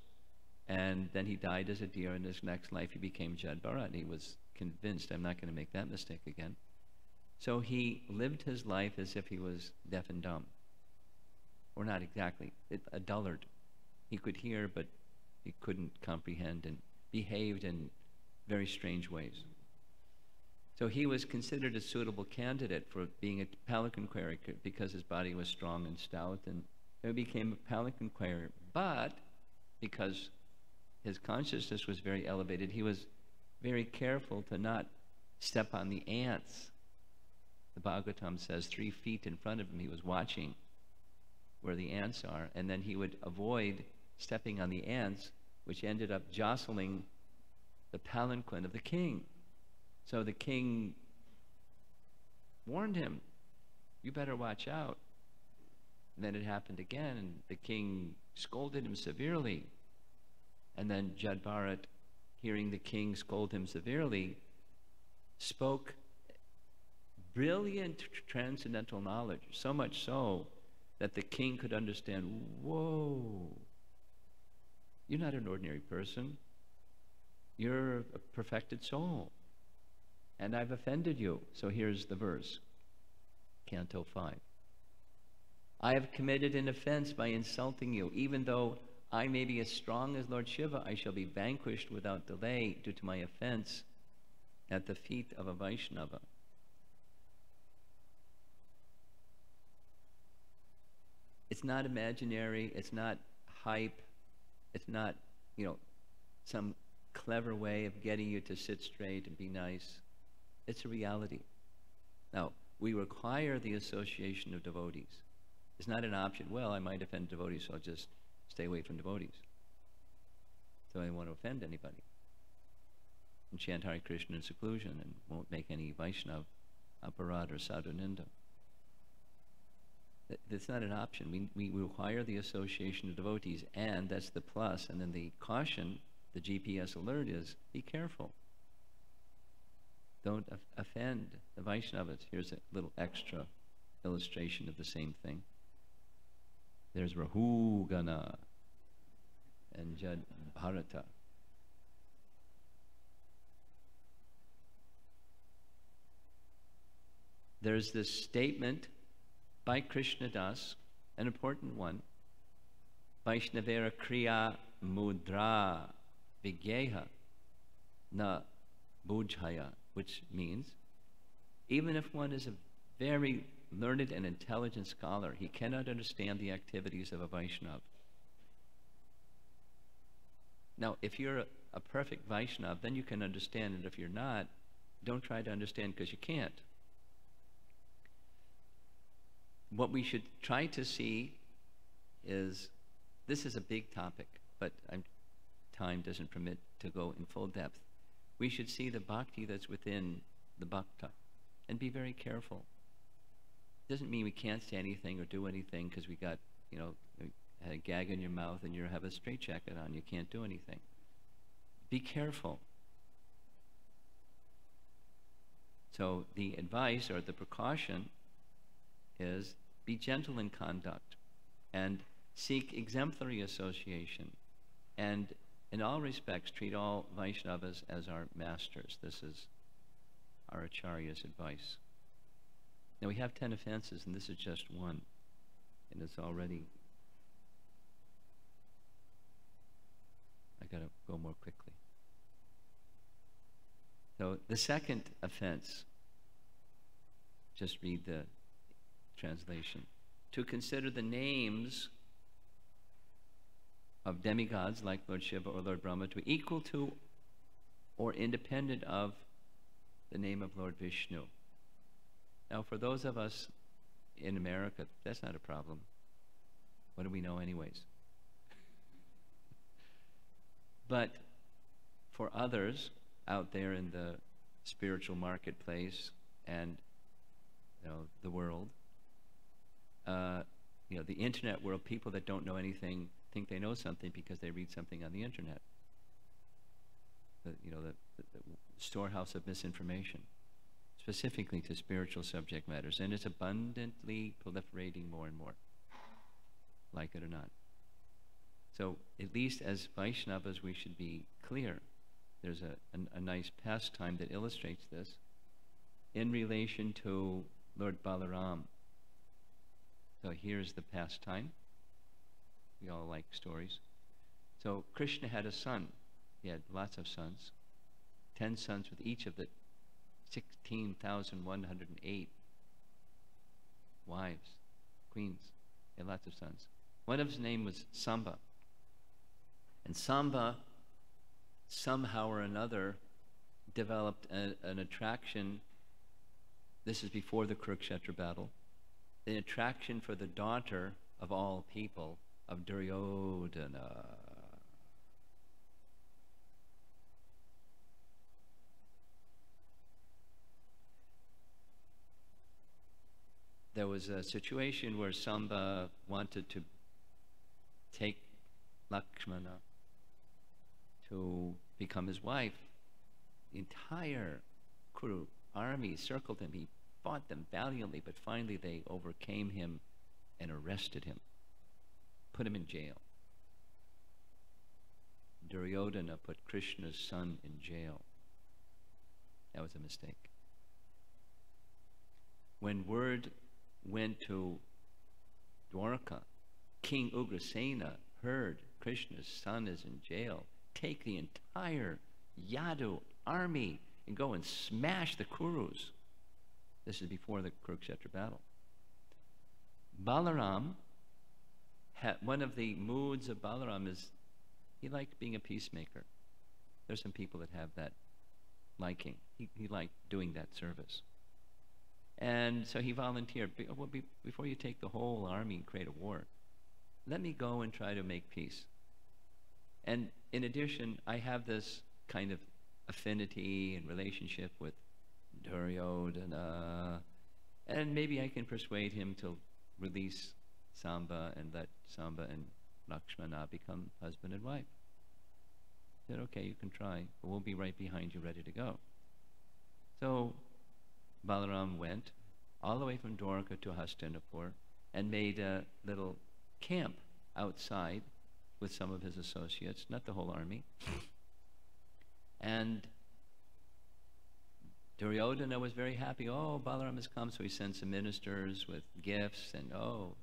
Speaker 4: and then he died as a deer. In his next life he became Jad Bharat. He was convinced, I'm not going to make that mistake again. So he lived his life as if he was deaf and dumb. Or not exactly, a dullard. He could hear, but he couldn't comprehend, and behaved in very strange ways. So he was considered a suitable candidate for being a palanquin carrier because his body was strong and stout, and he became a palanquin carrier. But because his consciousness was very elevated, he was very careful to not step on the ants. The Bhagavatam says 3 feet in front of him he was watching where the ants are, and then he would avoid stepping on the ants, which ended up jostling the palanquin of the king. So the king warned him, you better watch out. And then it happened again, and the king scolded him severely. And then Jad Bharat, hearing the king scold him severely, spoke brilliant transcendental knowledge, so much so that the king could understand, whoa, you're not an ordinary person. You're a perfected soul. And I've offended you. So here's the verse, Canto 5. I have committed an offense by insulting you. Even though I may be as strong as Lord Shiva, I shall be vanquished without delay due to my offense at the feet of a Vaishnava. It's not imaginary. It's not hype. It's not, some clever way of getting you to sit straight and be nice. It's a reality. Now, we require the association of devotees. It's not an option. Well, I might offend devotees, so I'll just stay away from devotees. So I don't want to offend anybody. And chant Hare Krishna in seclusion and won't make any Vaishnava aparad or sadhu ninda. That's not an option. We require the association of devotees, and that's the plus. And then the caution, the GPS alert is, be careful. Don't offend the Vaishnavas. Here's a little extra illustration of the same thing. There's Rahugana and Jad Bharata. There's this statement by Krishna Das, an important one. Vaishnavera kriya mudra vigyeha na bujhaya, which means even if one is a very learned and intelligent scholar, he cannot understand the activities of a Vaishnava. Now, if you're a perfect Vaishnava, then you can understand it. If you're not, don't try to understand because you can't. What we should try to see is, this is a big topic, but time doesn't permit to go in full depth. We should see the bhakti that's within the bhakta and be very careful. Doesn't mean we can't say anything or do anything because we got, had a gag in your mouth and you have a straitjacket on. You can't do anything. Be careful. So the advice or the precaution is be gentle in conduct and seek exemplary association, and in all respects treat all Vaishnavas as our masters. This is our Acharya's advice. Now we have 10 offenses and this is just one, and it's already, I gotta go more quickly. So the second offense, just read the translation. To consider the names of demigods like Lord Shiva or Lord Brahma to be equal to or independent of the name of Lord Vishnu. Now for those of us in America, that's not a problem. What do we know anyways? But for others out there in the spiritual marketplace and the world, the internet world, people that don't know anything think they know something because they read something on the internet. The storehouse of misinformation, specifically to spiritual subject matters, and it's abundantly proliferating more and more, like it or not. So at least as Vaishnavas we should be clear. There's a nice pastime that illustrates this in relation to Lord Balaram. So here's the pastime. We all like stories. So Krishna had a son. He had lots of sons. 10 sons with each of the 16,108 wives, queens. He had lots of sons. One of his name was Samba. And Samba, somehow or another, developed an attraction. This is before the Kurukshetra battle. An attraction for the daughter of all people, of Duryodhana. There was a situation where Samba wanted to take Lakshmana to become his wife. The entire Kuru army circled him. He fought them valiantly, but finally they overcame him and arrested him, put him in jail. Duryodhana put Krishna's son in jail. That was a mistake. When word went to Dwarka, King Ugrasena heard Krishna's son is in jail. Take the entire Yadu army and go and smash the Kurus. This is before the Kurukshetra battle. Balaram, one of the moods of Balaram is he liked being a peacemaker. There's some people that have that liking. He liked doing that service. And so he volunteered, before you take the whole army and create a war, let me go and try to make peace. And in addition, I have this kind of affinity and relationship with Duryodhana, and maybe I can persuade him to release Samba and let Samba and Lakshmana become husband and wife. I said, okay, you can try, but we'll be right behind you, ready to go. So Balaram went all the way from Dwarka to Hastinapur and made a little camp outside with some of his associates, not the whole army. And Duryodhana was very happy. Oh, Balaram has come, so he sent some ministers with gifts and, oh,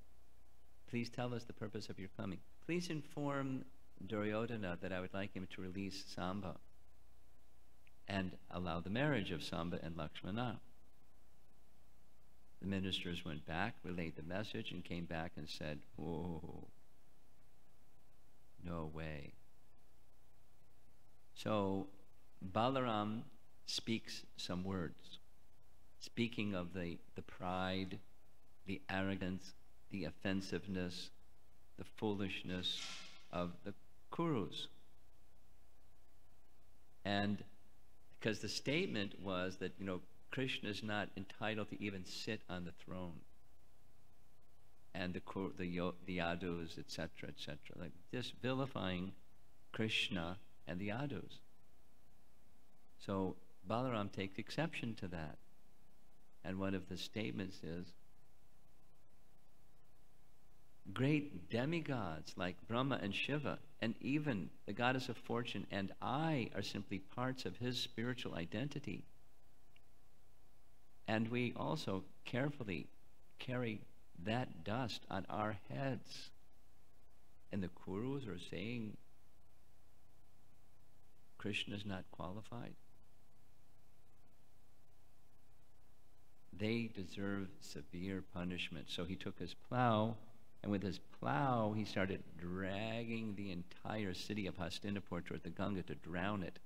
Speaker 4: please tell us the purpose of your coming. Please inform Duryodhana that I would like him to release Samba and allow the marriage of Samba and Lakshmana. The ministers went back, relayed the message, and came back and said, oh, no way. So Balaram speaks some words, speaking of the pride, the arrogance, the offensiveness, the foolishness of the Kurus. And because the statement was that, Krishna is not entitled to even sit on the throne. And the Yadus, etc., etc., like just vilifying Krishna and the Yadus. So Balaram takes exception to that. And one of the statements is, great demigods like Brahma and Shiva, and even the goddess of fortune and I are simply parts of his spiritual identity. And we also carefully carry that dust on our heads. And the Kurus are saying Krishna is not qualified. They deserve severe punishment. So he took his plow, and with his plow, he started dragging the entire city of Hastinapur toward the Ganga to drown it.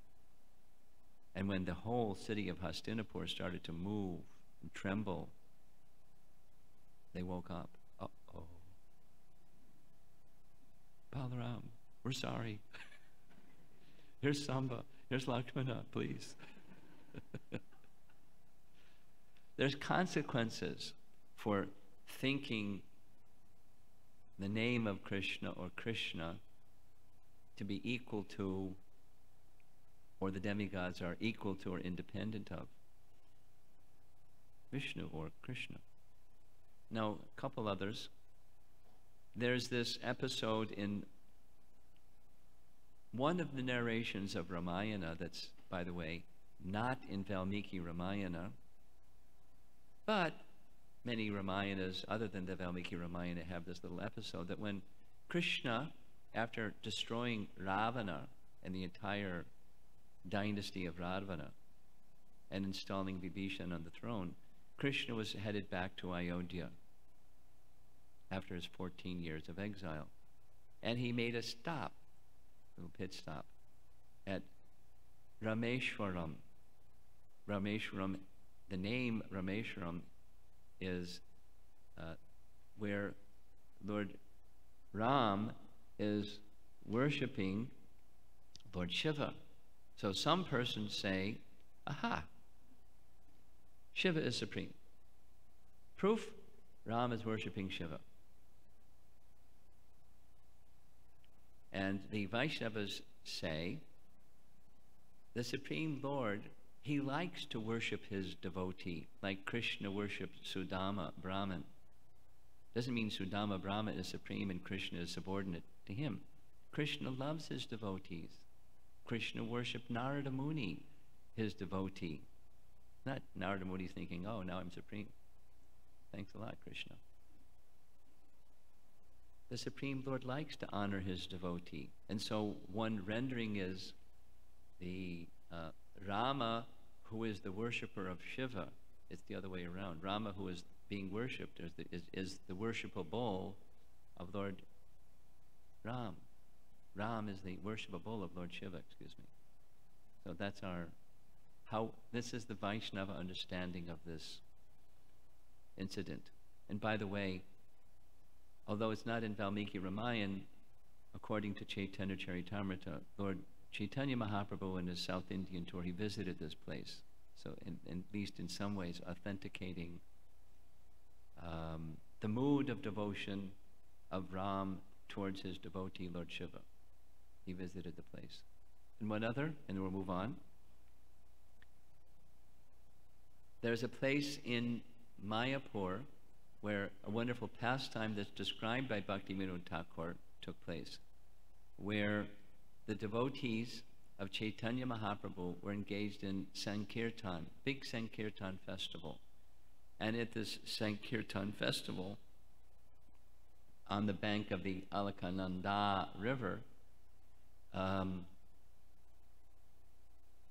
Speaker 4: And when the whole city of Hastinapur started to move and tremble, they woke up. Uh-oh. Balaram, we're sorry. Here's Samba. Here's Lakshmana, please. There's consequences for thinking the name of Krishna or Krishna to be equal to, or the demigods are equal to or independent of Vishnu or Krishna. Now, a couple others. There's this episode in one of the narrations of Ramayana that's, by the way, not in Valmiki Ramayana, but many Ramayanas other than the Valmiki Ramayana have this little episode that when Krishna, after destroying Ravana and the entire dynasty of Ravana and installing Vibhishan on the throne, Krishna was headed back to Ayodhya after his 14 years of exile. And he made a stop, a little pit stop, at Rameshwaram. Rameshwaram, the name Rameshwaram is where Lord Ram is worshipping Lord Shiva. So some persons say, aha, Shiva is supreme. Proof, Ram is worshipping Shiva. And the Vaishnavas say, the Supreme Lord, he likes to worship his devotee, like Krishna worshipped Sudama, Brahman. Doesn't mean Sudama, Brahman is supreme and Krishna is subordinate to him. Krishna loves his devotees. Krishna worshipped Narada Muni, his devotee. Not Narada Muni thinking, oh, now I'm supreme. Thanks a lot, Krishna. The Supreme Lord likes to honor his devotee. And so one rendering is the Rama, who is the worshipper of Shiva. It's the other way around. Rama, who is being worshipped, is the worshipable of Lord Ram. Ram is the worshipable of Lord Shiva, excuse me. So that's this is the Vaishnava understanding of this incident. And by the way, although it's not in Valmiki Ramayan, according to Chaitanya Charitamrita, Lord Chaitanya Mahaprabhu in his South Indian tour, he visited this place. So at least in some ways authenticating the mood of devotion of Ram towards his devotee, Lord Shiva. He visited the place. And one other, and then we'll move on. There's a place in Mayapur where a wonderful pastime that's described by Bhaktivinoda Thakur took place, where the devotees of Chaitanya Mahaprabhu were engaged in Sankirtan, big Sankirtan festival. And at this Sankirtan festival, on the bank of the Alaknanda River,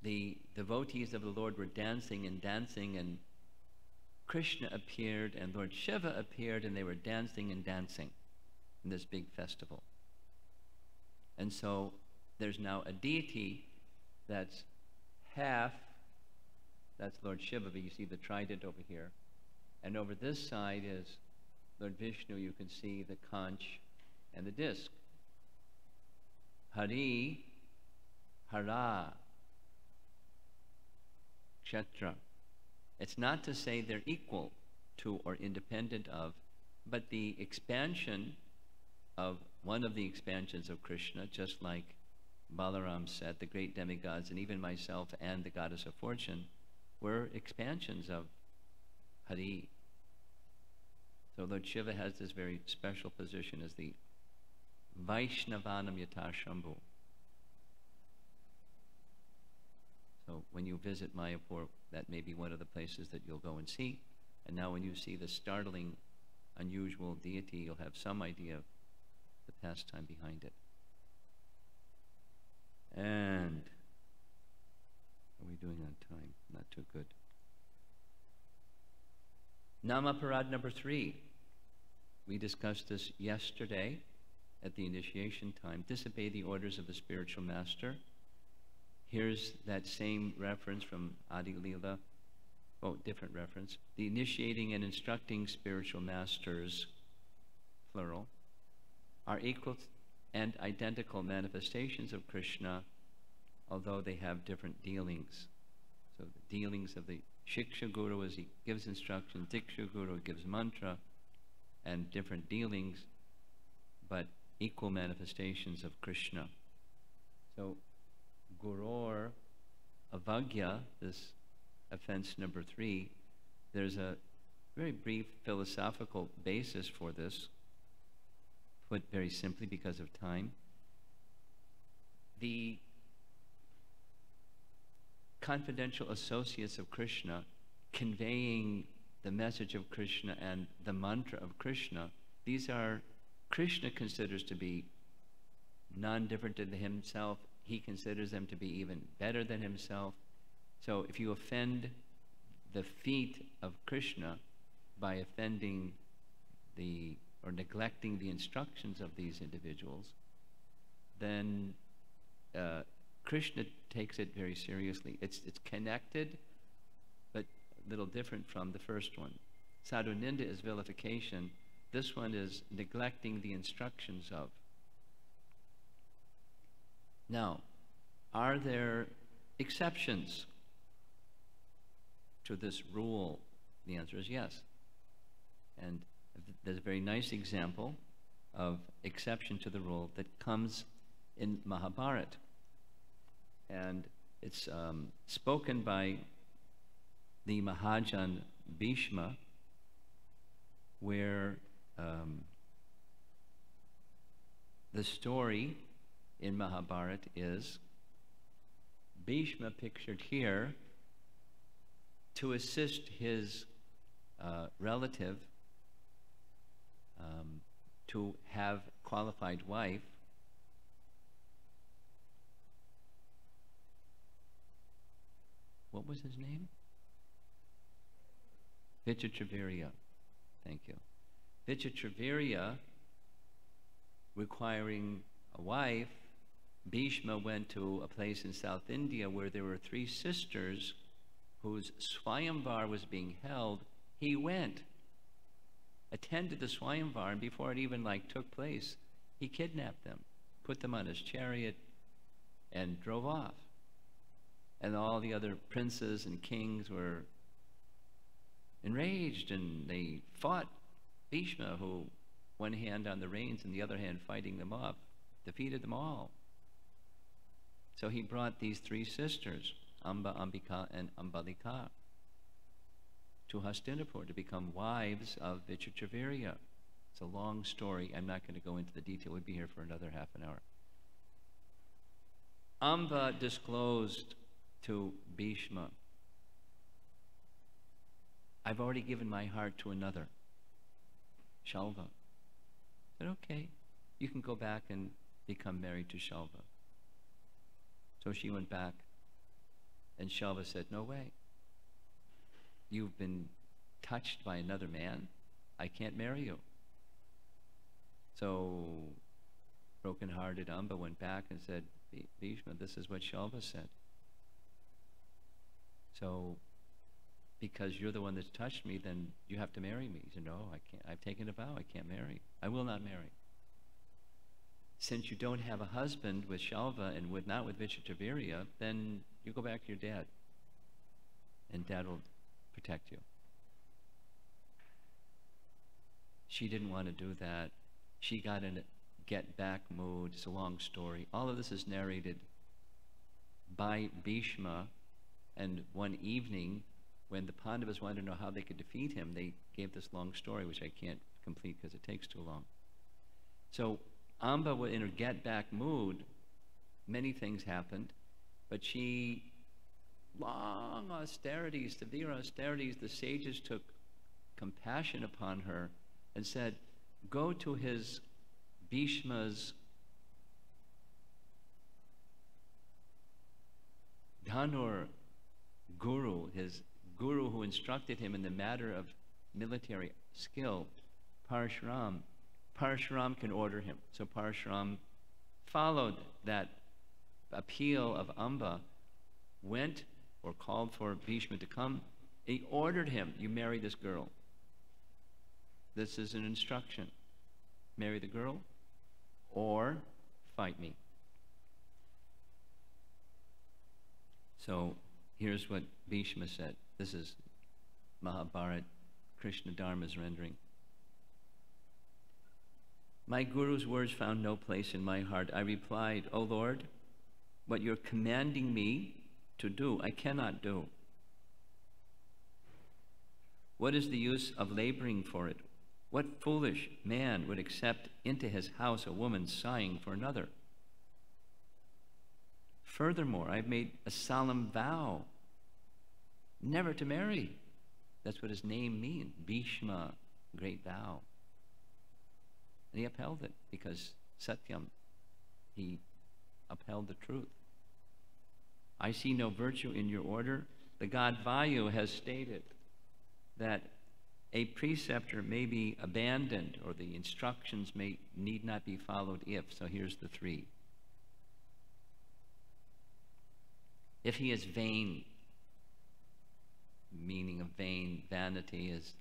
Speaker 4: the devotees of the Lord were dancing, and Krishna appeared and Lord Shiva appeared, and they were dancing in this big festival. And so there's now a deity that's half, that's Lord Shiva, but you see the trident over here. And over this side is Lord Vishnu. You can see the conch and the disc. Hari, Hara, Kshetra. It's not to say they're equal to or independent of, but the expansion of one of the expansions of Krishna, just like Balaram said, the great demigods, and even myself and the goddess of fortune, were expansions of Hari. So Lord Shiva has this very special position as the Vaishnavanam Yata Shambhu. So when you visit Mayapur, that may be one of the places that you'll go and see. And now when you see the startling, unusual deity, you'll have some idea of the pastime behind it. And are we doing on time? Not too good. Namaparad number 3. We discussed this yesterday at the initiation time. Disobey the orders of the spiritual master. Here's that same reference from Adi Leela. Oh, different reference. The initiating and instructing spiritual masters, plural, are equal and identical manifestations of Krishna, although they have different dealings. So the dealings of the Shiksha Guru as he gives instruction, Diksha Guru gives mantra, and different dealings, but equal manifestations of Krishna. So Guror Avagya, this offense number 3, there's a very brief philosophical basis for this, put very simply because of time. The confidential associates of Krishna conveying the message of Krishna and the mantra of Krishna, these are, Krishna considers to be non-different than himself. He considers them to be even better than himself. So if you offend the feet of Krishna by offending or neglecting the instructions of these individuals, then Krishna takes it very seriously. It's connected, but a little different from the first one. Sadhu ninda is vilification. This one is neglecting the instructions of. Now, are there exceptions to this rule? The answer is yes. And there's a very nice example of exception to the rule that comes in Mahabharata. And it's spoken by the Mahajan Bhishma, where the story in Mahabharata is Bhishma, pictured here, to assist his relative to have qualified wife. What was his name? Vichitravirya. Thank you. Vichitravirya, requiring a wife, Bhishma went to a place in South India where there were 3 sisters whose Swayamvar was being held. He went attended the Swayamvar, and before it even took place, he kidnapped them, put them on his chariot, and drove off. And all the other princes and kings were enraged, and they fought Bhishma, who, one hand on the reins and the other hand fighting them off, defeated them all. So he brought these three sisters, Amba, Ambika, and Ambalika, to Hastinapur to become wives of Vichitravirya. It's a long story. I'm not going to go into the detail. We'd be here for another half an hour. Amba disclosed to Bhishma, I've already given my heart to another, Shalva. I said, okay, you can go back and become married to Shalva. So she went back, and Shalva said, no way. You've been touched by another man. I can't marry you. So broken-hearted Amba went back and said, Bhishma, this is what Shalva said. So because you're the one that's touched me, then you have to marry me. He said, no, I can't. I've taken a vow. I can't marry. I will not marry. Since you don't have a husband with Shalva and not with Vichitravirya, then you go back to your dad, and dad will protect you. She didn't want to do that. She got in a get-back mood. It's a long story. All of this is narrated by Bhishma, and one evening, when the Pandavas wanted to know how they could defeat him, they gave this long story, which I can't complete because it takes too long. So Amba, in her get-back mood, many things happened, but she, long austerities, severe austerities, the sages took compassion upon her and said, go to his Bhishma's Dhanur guru, his guru who instructed him in the matter of military skill, Parashuram. Parashuram can order him. So Parashuram followed that appeal of Amba, went or called for Bhishma to come. He ordered him, you marry this girl. This is an instruction. Marry the girl or fight me. So here's what Bhishma said. This is Mahabharata, Krishna Dharma's rendering. My Guru's words found no place in my heart. I replied, O Lord, what you're commanding me to do, I cannot do. What is the use of laboring for it? What foolish man would accept into his house a woman sighing for another? Furthermore, I've made a solemn vow never to marry. That's what his name means, Bhishma, great vow. And he upheld it because Satyam, he upheld the truth. I see no virtue in your order. The god Vayu has stated that a preceptor may be abandoned or the instructions need not be followed if. So here's the three. If he is vain, meaning of vain, vanity is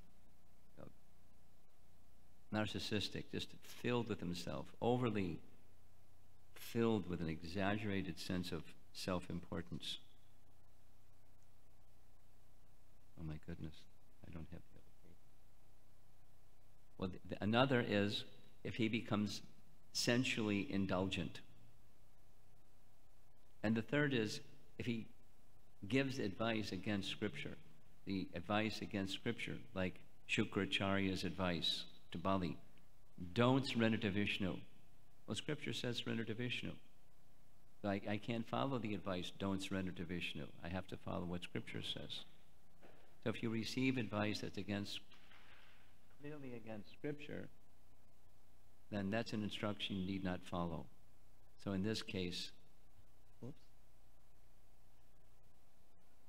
Speaker 4: narcissistic, just filled with himself, overly filled with an exaggerated sense of self-importance. Oh my goodness, I don't have the other page. Well, another is if he becomes sensually indulgent. And the third is if he gives advice against Scripture, the advice against Scripture, like Shukracharya's advice to Bali, don't surrender to Vishnu. Well, Scripture says surrender to Vishnu. So I can't follow the advice, don't surrender to Vishnu. I have to follow what Scripture says. So if you receive advice that's clearly against Scripture, then that's an instruction you need not follow. So in this case, whoops,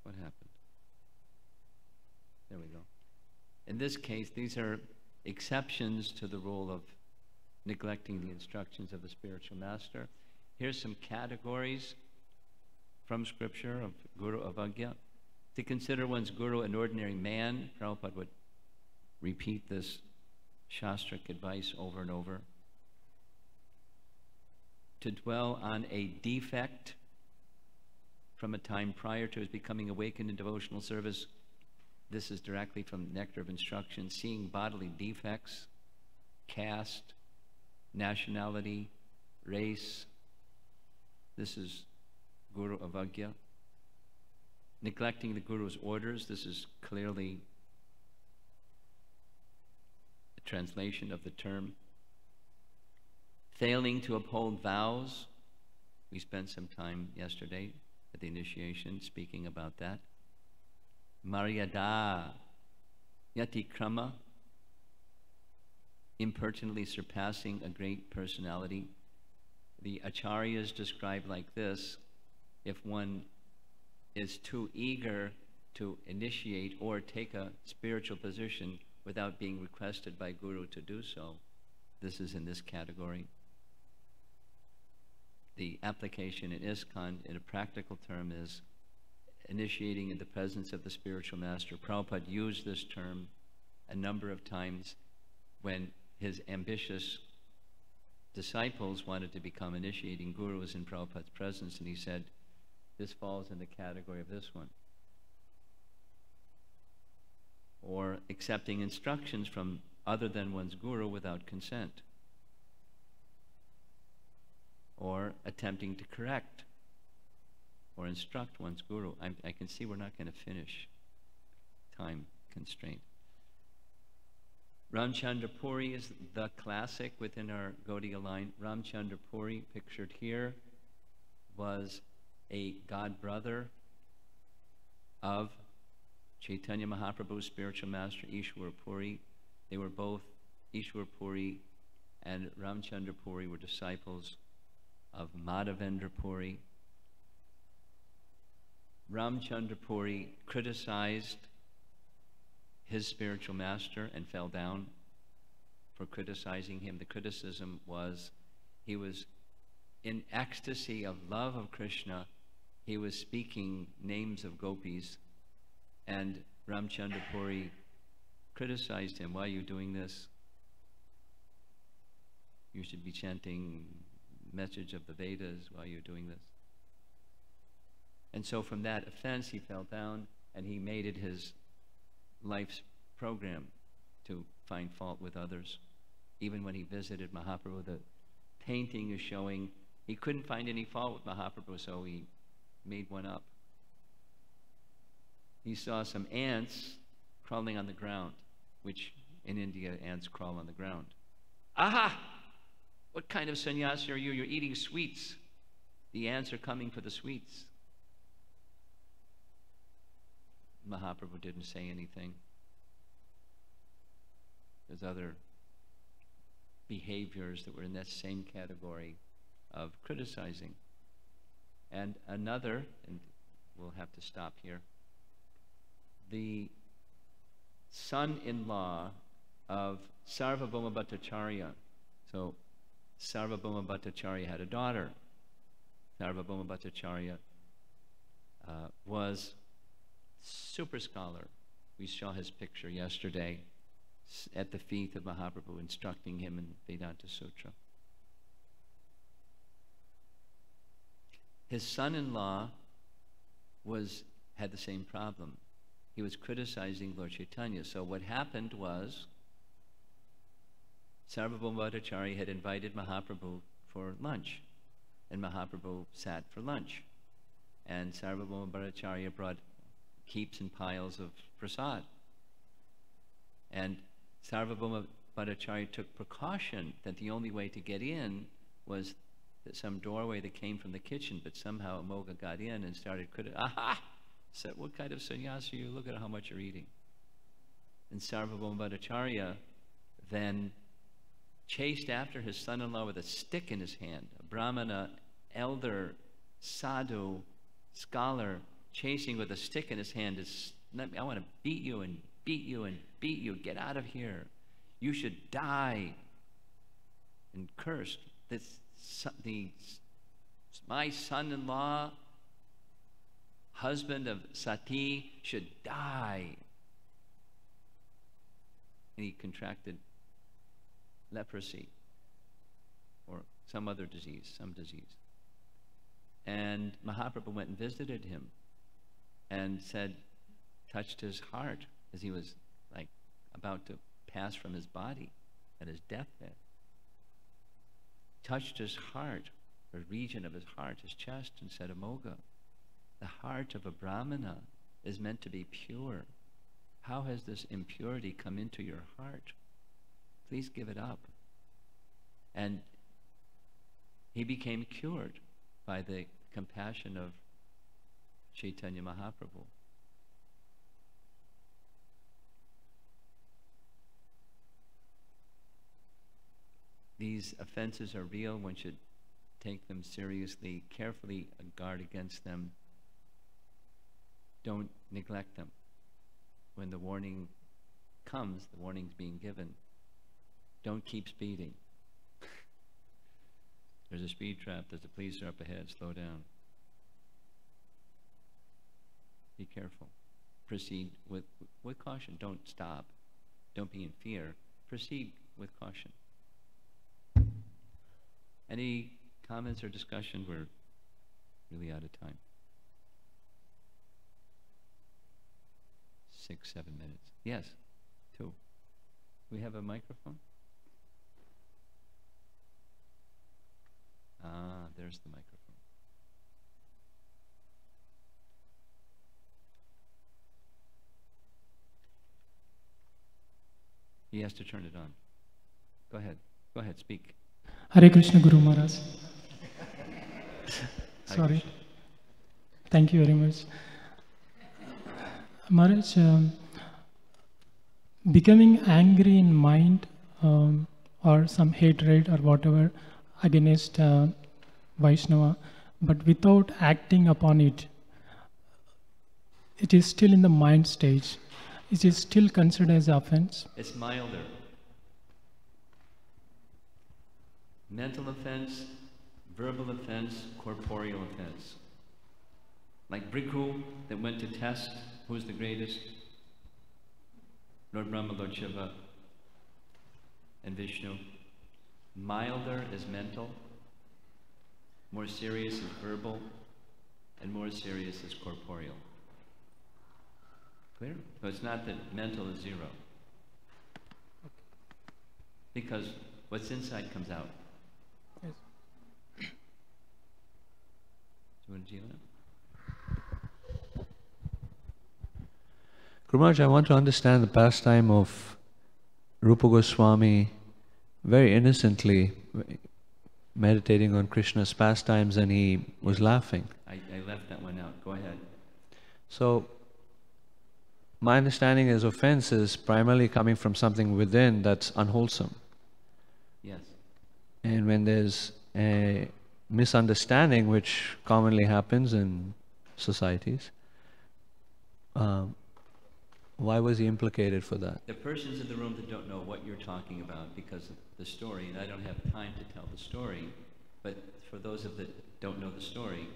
Speaker 4: what happened? There we go. In this case, these are exceptions to the rule of neglecting the instructions of the spiritual master. Here's some categories from Scripture of Guru Avagya. To consider one's Guru an ordinary man, Prabhupada would repeat this Shastric advice over and over. To dwell on a defect from a time prior to his becoming awakened in devotional service. This is directly from Nectar of Instruction. Seeing bodily defects, caste, nationality, race. This is Guru Avagya. Neglecting the Guru's orders. This is clearly a translation of the term. Failing to uphold vows. We spent some time yesterday at the initiation speaking about that. Maryada, Yatikrama, impertinently surpassing a great personality. The acharyas describe like this: if one is too eager to initiate or take a spiritual position without being requested by Guru to do so, this is in this category. The application in ISKCON in a practical term is initiating in the presence of the spiritual master. Prabhupada used this term a number of times when his ambitious disciples wanted to become initiating gurus in Prabhupada's presence, and he said, this falls in the category of this one. Or accepting instructions from other than one's guru without consent. Or attempting to correct or instruct one's guru. I can see we're not going to finish. Time constraint. Ramchandra Puri is the classic within our Gaudiya line. Ramchandra Puri, pictured here, was a god brother of Chaitanya Mahaprabhu's spiritual master, Ishwar Puri. They were both, Ishwar Puri and Ramchandra Puri were disciples of Madhavendra Puri. Ramchandra Puri criticized his spiritual master and fell down for criticizing him. The criticism was he was in ecstasy of love of Krishna. He was speaking names of gopis, and Ramchandra Puri criticized him. Why are you doing this? You should be chanting message of the Vedas while you're doing this. And so from that offense he fell down, and he made it his life's program to find fault with others. Even when he visited Mahaprabhu, the painting is showing he couldn't find any fault with Mahaprabhu, so he made one up. He saw some ants crawling on the ground, which in India ants crawl on the ground. Aha! What kind of sannyasi are you? You're eating sweets. The ants are coming for the sweets. Mahaprabhu didn't say anything. There's other behaviors that were in that same category of criticizing. And another, and we'll have to stop here, the son-in-law of Sarvabhauma Bhattacharya. So Sarvabhauma Bhattacharya had a daughter. Sarvabhauma Bhattacharya was super scholar. We saw his picture yesterday at the feet of Mahaprabhu, instructing him in Vedanta Sutra. His son-in-law had the same problem. He was criticizing Lord Chaitanya. So what happened was Sarvabhauma Bhattacharya had invited Mahaprabhu for lunch, and Mahaprabhu sat for lunch. And Sarvabhauma Bhattacharya brought heaps and piles of prasad. And Sarvabhauma Bhattacharya took precaution that the only way to get in was that some doorway that came from the kitchen, but somehow Amoga got in and started criticizing. Aha! Said, what kind of sannyasi are you? Look at how much you're eating. And Sarvabhauma Bhattacharya then chased after his son-in-law with a stick in his hand. A Brahmana, elder, sadhu, scholar, chasing with a stick in his hand is, I want to beat you and beat you and beat you. Get out of here. You should die. And cursed. My son-in-law, husband of Sati, should die. And he contracted leprosy or some other disease, some disease. And Mahaprabhu went and visited him and said, touched his heart as he was like about to pass from his body at his deathbed. Touched his heart, the region of his heart, his chest, and said, Amoga, the heart of a Brahmana is meant to be pure. How has this impurity come into your heart? Please give it up. And he became cured by the compassion of Chaitanya Mahaprabhu. These offenses are real. One should take them seriously, carefully guard against them. Don't neglect them. When the warning comes, the warning's being given. Don't keep speeding. There's a speed trap. There's a police are up ahead. Slow down. Be careful. Proceed with caution. Don't stop. Don't be in fear. Proceed with caution. Any comments or discussion? We're really out of time. 6, 7 minutes. Yes, 2. We have a microphone? Ah, there's the microphone. He has to turn it on. Go ahead. Go ahead, speak.
Speaker 5: Hare Krishna Guru Maharaj. Sorry. Thank you very much. Maharaj, becoming angry in mind or some hatred or whatever against Vaishnava, but without acting upon it, it is still in the mind stage. It is still considered as offense.
Speaker 4: It's milder. Mental offense, verbal offense, corporeal offense. Like Bhrigu that went to test who's the greatest, Lord Brahma, Lord Shiva, and Vishnu. Milder is mental, more serious is verbal, and more serious is corporeal. Clear? So it's not that mental is 0. Because what's inside comes out.
Speaker 5: Yes.
Speaker 4: Do you want to deal with it?
Speaker 6: Guru Maharaj, I want to understand the pastime of Rupa Goswami very innocently meditating on Krishna's pastimes, and he was laughing.
Speaker 4: I left that one out. Go ahead.
Speaker 6: So, my understanding is offense is primarily coming from something within that's unwholesome.
Speaker 4: Yes.
Speaker 6: And when there's a misunderstanding, which commonly happens in societies, why was he implicated for that?
Speaker 4: The persons in the room that don't know what you're talking about because of the story, and I don't have time to tell the story, but for those of that don't know the story,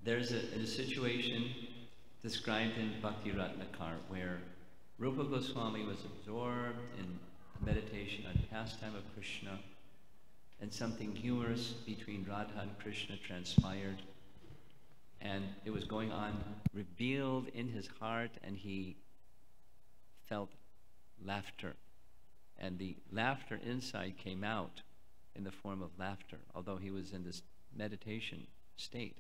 Speaker 4: there's a situation described in Bhakti Ratnakar where Rupa Goswami was absorbed in meditation on pastime of Krishna, and something humorous between Radha and Krishna transpired, and it was going on, revealed in his heart, and he felt laughter. And the laughter inside came out in the form of laughter, although he was in this meditation state.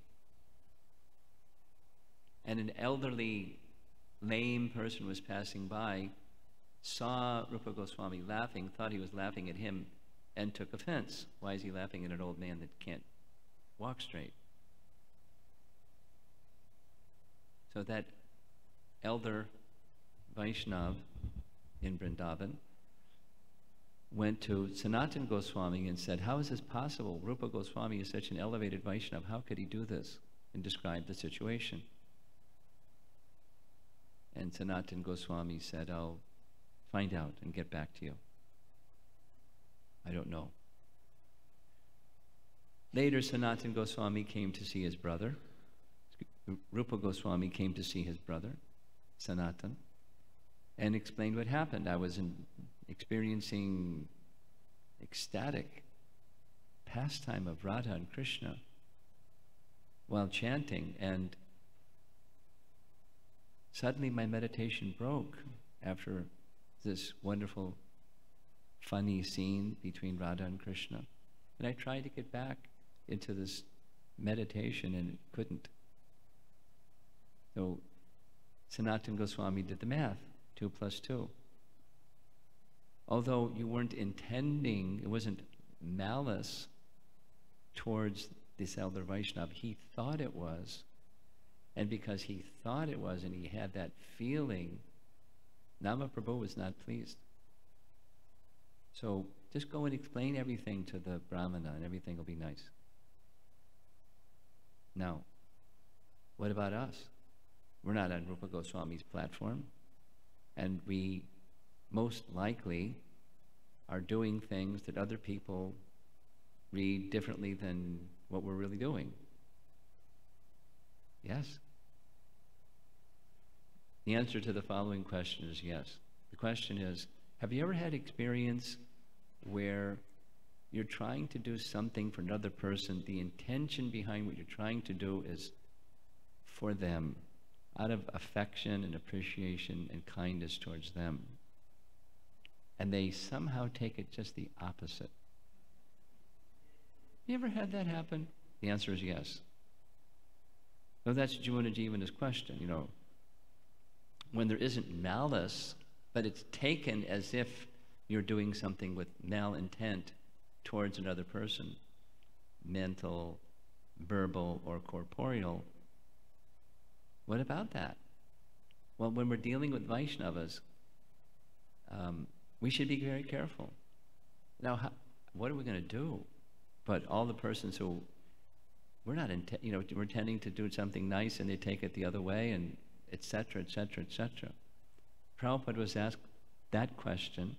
Speaker 4: And an elderly, lame person was passing by, saw Rupa Goswami laughing, thought he was laughing at him, and took offense. Why is he laughing at an old man that can't walk straight? So that elder Vaishnava in Vrindavan went to Sanatana Goswami and said, how is this possible? Rupa Goswami is such an elevated Vaishnava. How could he do this? And described the situation. And Sanatana Goswami said, I'll find out and get back to you. I don't know. Later, Sanatana Goswami came to see his brother. Rupa Goswami came to see his brother, Sanatana, and explained what happened. I was in experiencing ecstatic pastime of Radha and Krishna while chanting, and suddenly my meditation broke after this wonderful, funny scene between Radha and Krishna. And I tried to get back into this meditation and couldn't. So Sanatana Goswami did the math, 2 + 2. Although you weren't intending, it wasn't malice towards this elder Vaishnava, he thought it was. And because he thought it was and he had that feeling, Nama Prabhu was not pleased. So just go and explain everything to the Brahmana and everything will be nice. Now, what about us? We're not on Rupa Goswami's platform, and we most likely are doing things that other people read differently than what we're really doing. Yes? The answer to the following question is yes. The question is, have you ever had experience where you're trying to do something for another person, the intention behind what you're trying to do is for them, out of affection and appreciation and kindness towards them, and they somehow take it just the opposite? You ever had that happen? The answer is yes. So that's Jivana Jivana's question, you know. When there isn't malice, but it's taken as if you're doing something with malintent towards another person, mental, verbal, or corporeal, what about that? Well, when we're dealing with Vaishnavas, we should be very careful. Now, what are we going to do? But all the persons who we're not, we're intending to do something nice and they take it the other way, and etc., etc., etc. Prabhupada was asked that question,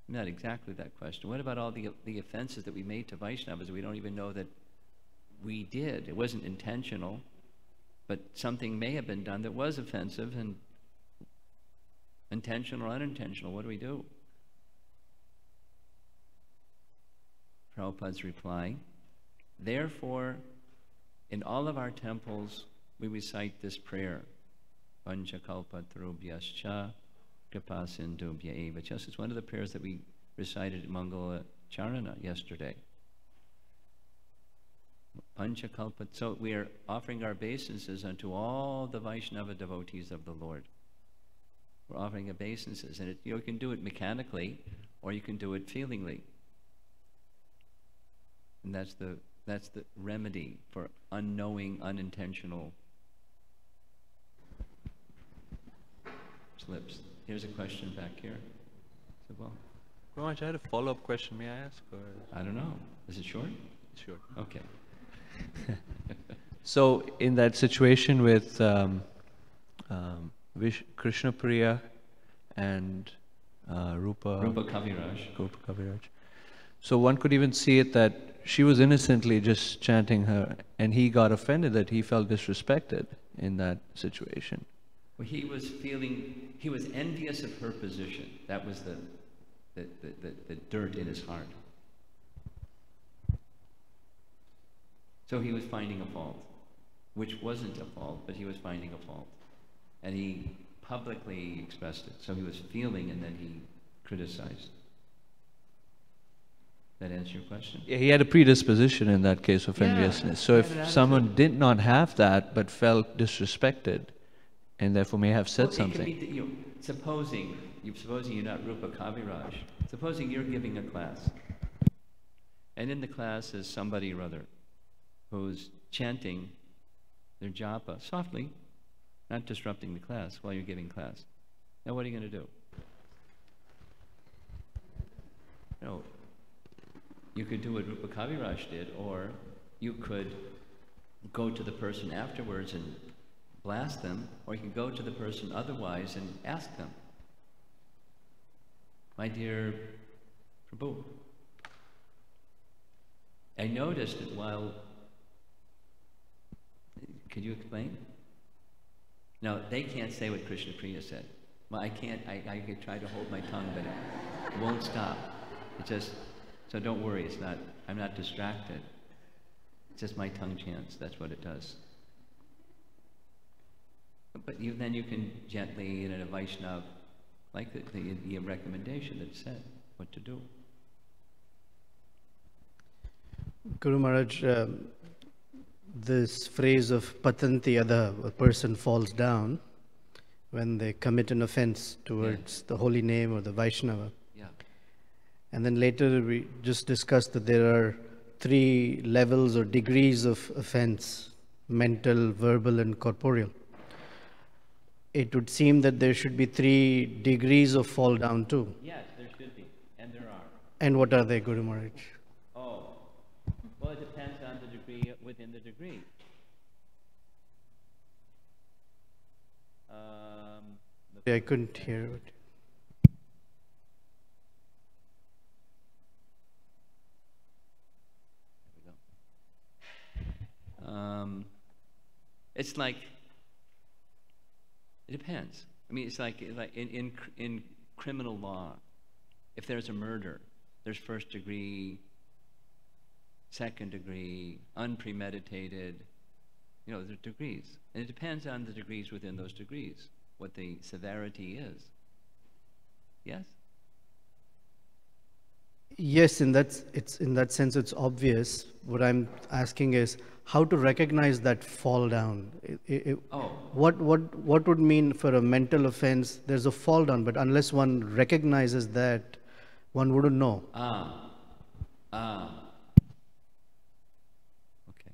Speaker 4: not exactly that question. What about all the offenses that we made to Vaishnavas we don't even know that we did? It wasn't intentional, but something may have been done that was offensive, and intentional or unintentional, what do we do? Prabhupada's reply, therefore, in all of our temples, we recite this prayer, Panchakalpatarubhyascha Kripasindubhya eva. Just it's one of the prayers that we recited at Mangala Charana yesterday. Panchakalpa. So we are offering our obeisances unto all the Vaishnava devotees of the Lord. We're offering obeisances, and you can do it mechanically, or you can do it feelingly. And that's the remedy for unknowing, unintentional slips. Here's a question back here. So, well,
Speaker 6: Ramaj, I had a follow-up question. May I ask? Or?
Speaker 4: I don't know. Is it short?
Speaker 6: Sure.
Speaker 4: Okay.
Speaker 6: So, in that situation with Krishna Priya and Rupa Kaviraj. So one could even see it that she was innocently just chanting her, and he got offended that he felt disrespected in that situation.
Speaker 4: Well, he was envious of her position. That was the dirt in his heart. So he was finding a fault, which wasn't a fault, but he was finding a fault. And he publicly expressed it. So he was feeling, and then he criticized. That answer your question?
Speaker 6: Yeah, he had a predisposition in that case of enviousness. So if someone did not have that but felt disrespected, and therefore may have said something.
Speaker 4: It can be, supposing you're not Rupa Kaviraj, supposing you're giving a class, and in the class is somebody or other who's chanting their japa softly, not disrupting the class while you're giving class. Now what are you going to do? You could do what Rupa Kaviraj did, or you could go to the person afterwards and blast them, or you can go to the person otherwise and ask them, my dear Prabhu, I noticed that while, could you explain? Now, they can't say what Krishna Priya said. Well, I can't, I could try to hold my tongue, but It won't stop. It just, so don't worry, it's not, I'm not distracted. It's just my tongue chants, that's what it does. But then you can gently, in a Vaishnava, like the recommendation that said what to do.
Speaker 7: Guru Maharaj, this phrase of patanti adha, a person falls down when they commit an offense towards the holy name or the Vaishnava.
Speaker 4: Yeah.
Speaker 7: And then later we just discussed that there are 3 levels or degrees of offense: mental, verbal, and corporeal. It would seem that there should be 3 degrees of fall down too.
Speaker 4: Yes, there should be, and there are.
Speaker 7: And what are they, Guru Maharaj?
Speaker 4: Oh, well, it depends on the degree within the degree.
Speaker 7: I couldn't hear it.
Speaker 4: It's like, it depends. I mean, it's like in criminal law, if there's a murder, there's first degree, second degree, unpremeditated, you know, there are degrees. And it depends on the degrees within those degrees, what the severity is. Yes?
Speaker 7: Yes, in that sense it's obvious. What I'm asking is how to recognize that fall down. What would mean for a mental offense? There's a fall down, but unless one recognizes that, one wouldn't know.
Speaker 4: Okay.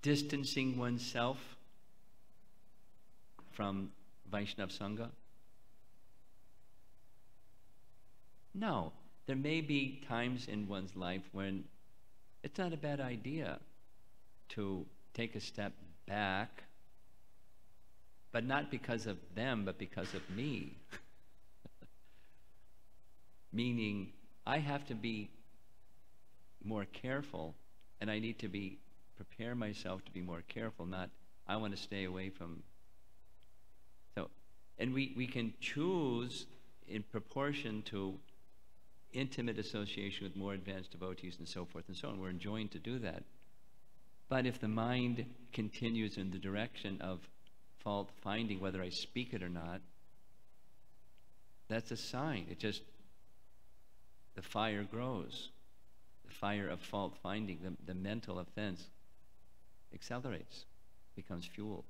Speaker 4: Distancing oneself from Vaishnava Sangha? No. There may be times in one's life when it's not a bad idea to take a step back, but not because of them, but because of me. Meaning, I have to be more careful, and I need to prepare myself to be more careful, not I want to stay away from. So, and we can choose in proportion to intimate association with more advanced devotees and so forth and so on. We're enjoined to do that. But if the mind continues in the direction of fault finding, whether I speak it or not, that's a sign. It just, the fire grows. The fire of fault finding, the mental offense accelerates, becomes fueled.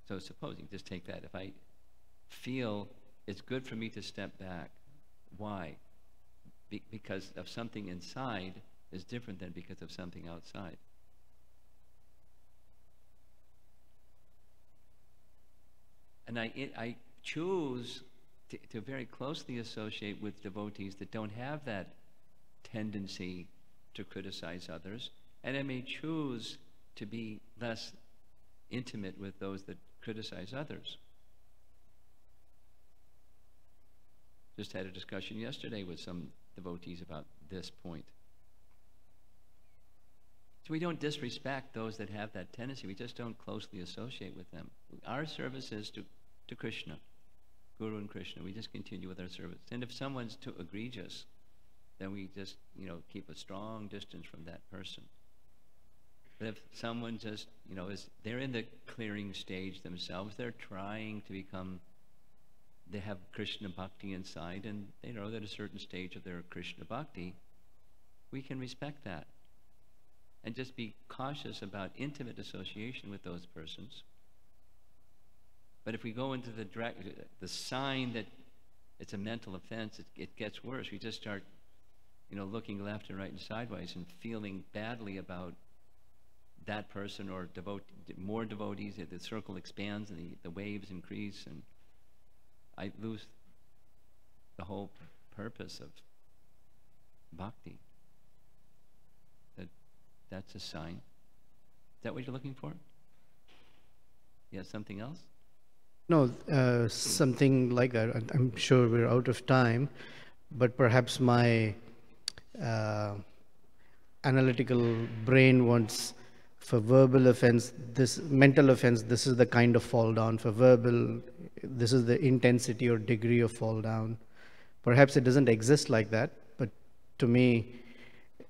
Speaker 4: So supposing, just take that, if I feel it's good for me to step back, why? Because of something inside is different than because of something outside. And I choose to very closely associate with devotees that don't have that tendency to criticize others, and I may choose to be less intimate with those that criticize others. Just had a discussion yesterday with some devotees about this point. So we don't disrespect those that have that tendency, we just don't closely associate with them. Our service is to Krishna, Guru and Krishna. We just continue with our service. And if someone's too egregious, then we just, keep a strong distance from that person. But if someone just, they're in the clearing stage themselves, they're trying to become, they have Krishna Bhakti inside, and they know that a certain stage of their Krishna Bhakti, we can respect that. And just be cautious about intimate association with those persons. But if we go into the sign that it's a mental offense, it gets worse. We just start, looking left and right and sideways and feeling badly about that person or more devotees. The circle expands and the waves increase, and I lose the whole purpose of bhakti. That's a sign. Is that what you're looking for? Yeah, something else?
Speaker 7: No, something like that. I'm sure we're out of time, but perhaps my analytical brain wants, for verbal offense, this mental offense, this is the kind of fall down. For verbal, this is the intensity or degree of fall down. Perhaps it doesn't exist like that, but to me,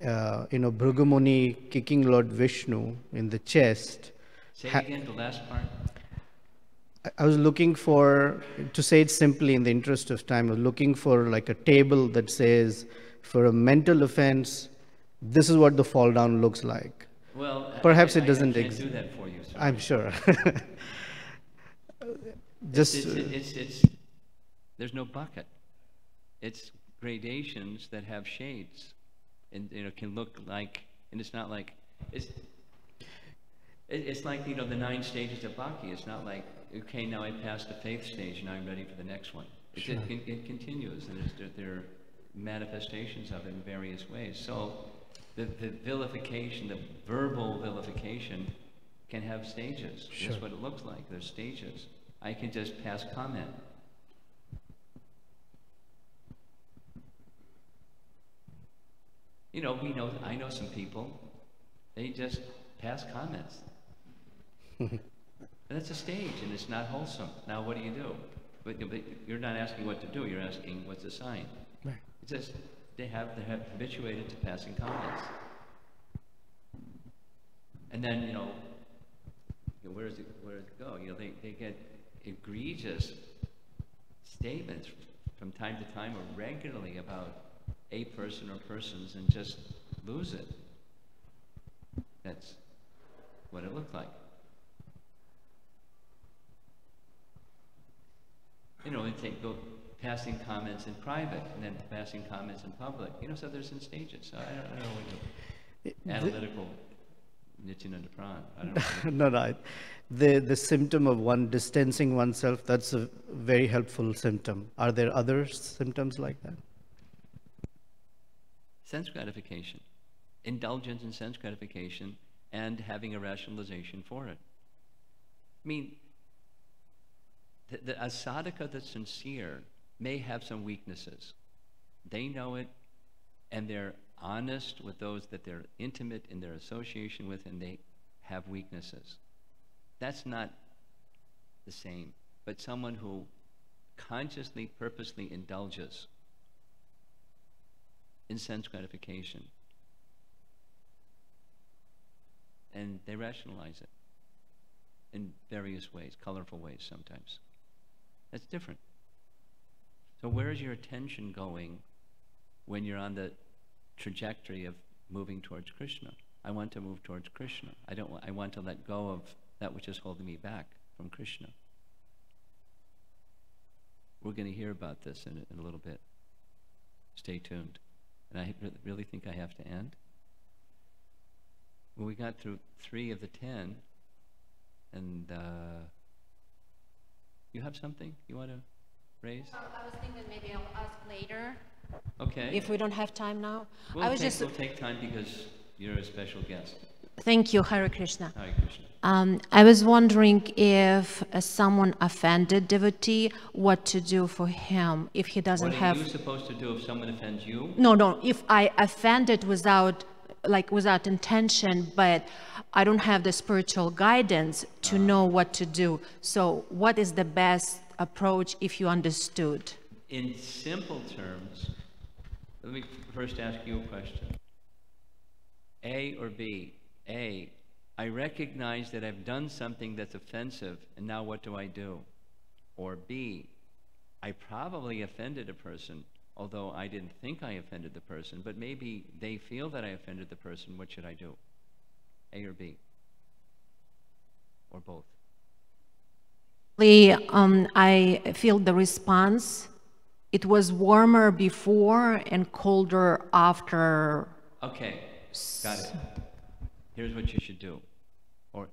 Speaker 7: Bhrigu kicking Lord Vishnu in the chest.
Speaker 4: Say it again, the last part.
Speaker 7: I was looking for, to say it simply in the interest of time, I was looking for like a table that says, for a mental offense, this is what the fall down looks like.
Speaker 4: Well,
Speaker 7: perhaps it
Speaker 4: I
Speaker 7: doesn't
Speaker 4: can't
Speaker 7: exist.
Speaker 4: do that for you, sir.
Speaker 7: I'm sure.
Speaker 4: There's no bucket. It's gradations that have shades, and can look like, and it's not like it's like the 9 stages of bhakti. It's not like, okay, now I passed the faith stage, now I'm ready for the next one. It continues, and there are manifestations of it in various ways. So the vilification, the verbal vilification, can have stages.
Speaker 7: Sure.
Speaker 4: That's what it looks like. There's stages. I can just pass comment. I know some people, they just pass comments. And that's a stage, and it's not wholesome. Now, what do you do? But you're not asking what to do. You're asking what's the sign.
Speaker 7: Right.
Speaker 4: It's just they're habituated to passing comments. And then, where does it go? They get egregious statements from time to time or regularly about a person or persons and just lose it. That's what it looked like. Go passing comments in private and then passing comments in public. So there's in stages. So I don't know what the analytical Nityananda Pran. I don't know.
Speaker 7: No. The symptom of one distancing oneself, that's a very helpful symptom. Are there other symptoms like that?
Speaker 4: Sense gratification, indulgence in sense gratification, and having a rationalization for it. I mean, a sadhaka that's sincere may have some weaknesses. They know it, and they're honest with those that they're intimate in their association with, and they have weaknesses. That's not the same. But someone who consciously, purposely indulges in sense gratification, and they rationalize it in various ways, colorful ways sometimes. That's different. So where is your attention going when you're on the trajectory of moving towards Krishna? I want to move towards Krishna. I want to let go of that which is holding me back from Krishna. We're going to hear about this in a little bit. Stay tuned. And I really think I have to end. Well, we got through 3 of the 10, and you have something you want to raise?
Speaker 8: I was thinking maybe I'll ask later.
Speaker 4: Okay.
Speaker 8: If we don't have time now.
Speaker 4: We'll take time because you're a special guest.
Speaker 8: Thank you, Hare Krishna.
Speaker 4: Hare Krishna.
Speaker 8: I was wondering if someone offended devotee, what to do for him if he doesn't have...
Speaker 4: What are you supposed to do if someone offends you?
Speaker 8: No, if I offended without intention, but I don't have the spiritual guidance to know what to do. So what is the best approach if you understood?
Speaker 4: In simple terms, let me first ask you a question. A or B? A, I recognize that I've done something that's offensive, and now what do I do? Or B, I probably offended a person, although I didn't think I offended the person, but maybe they feel that I offended the person. What should I do? A or B? Or both?
Speaker 8: I feel the response. It was warmer before and colder after.
Speaker 4: Okay, got it. Here's what you should do. Or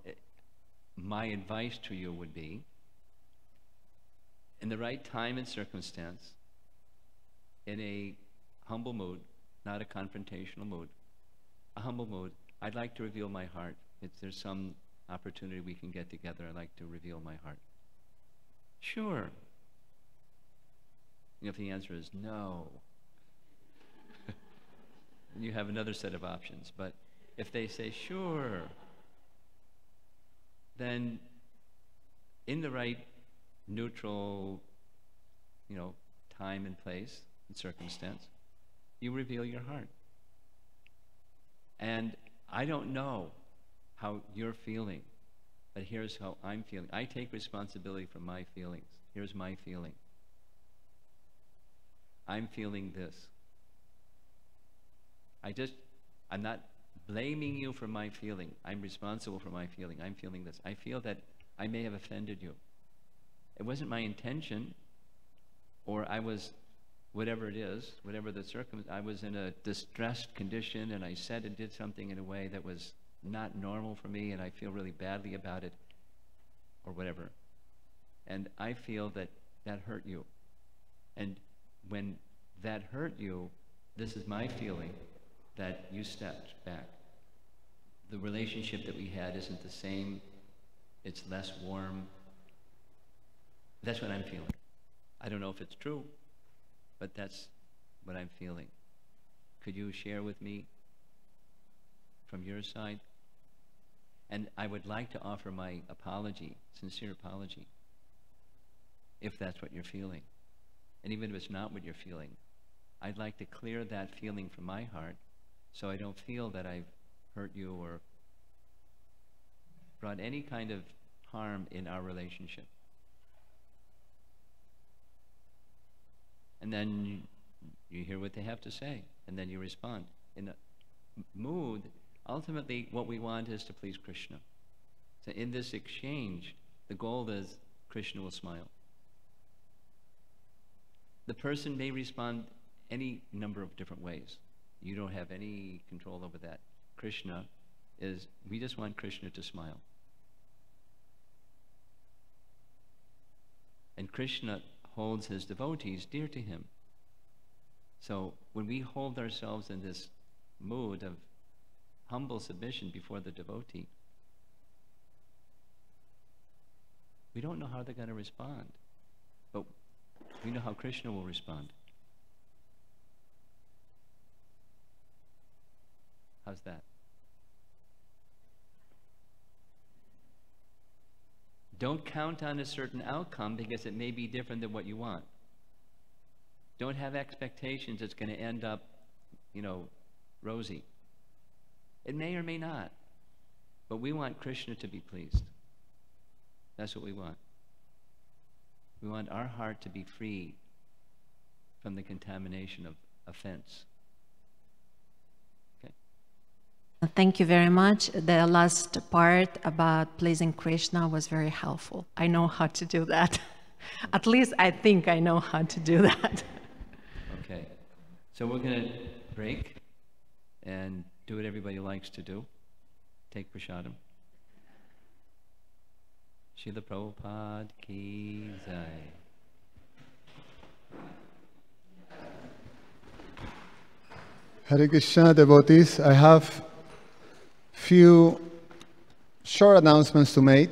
Speaker 4: my advice to you would be, in the right time and circumstance, in a humble mood, not a confrontational mood, a humble mood, I'd like to reveal my heart. If there's some opportunity we can get together, I'd like to reveal my heart. Sure. If the answer is no, you have another set of options. But if they say sure, then in the right neutral, time and place and circumstance, you reveal your heart. And I don't know how you're feeling, but here's how I'm feeling. I take responsibility for my feelings. Here's my feeling. I'm feeling this. I'm not blaming you for my feeling. I'm responsible for my feeling. I'm feeling this. I feel that I may have offended you. It wasn't my intention, or I was, whatever it is, whatever the circumstance, I was in a distressed condition and I said and did something in a way that was not normal for me and I feel really badly about it, or whatever. And I feel that that hurt you. And when that hurt you, this is my feeling, that you stepped back. The relationship that we had isn't the same. It's less warm. That's what I'm feeling. I don't know if it's true, but that's what I'm feeling. Could you share with me from your side? And I would like to offer my apology, sincere apology, if that's what you're feeling. And even if it's not what you're feeling, I'd like to clear that feeling from my heart so I don't feel that I've hurt you or brought any kind of harm in our relationship. And then you hear what they have to say, and then you respond. In a mood, ultimately what we want is to please Krishna. So in this exchange, the goal is Krishna will smile. The person may respond any number of different ways. You don't have any control over that. Krishna is, we just want Krishna to smile. And Krishna holds his devotees dear to him. So when we hold ourselves in this mood of humble submission before the devotee, we don't know how they're going to respond, but we know how Krishna will respond. How's that? Don't count on a certain outcome because it may be different than what you want. Don't have expectations it's going to end up, rosy. It may or may not. But we want Krishna to be pleased. That's what we want. We want our heart to be free from the contamination of offense.
Speaker 8: Thank you very much. The last part about pleasing Krishna was very helpful. I know how to do that. At least I think I know how to do that.
Speaker 4: Okay. So we're going to break and do what everybody likes to do. Take prasadam. Srila Prabhupada ki jai.
Speaker 1: Hare Krishna devotees, I have few short announcements to make.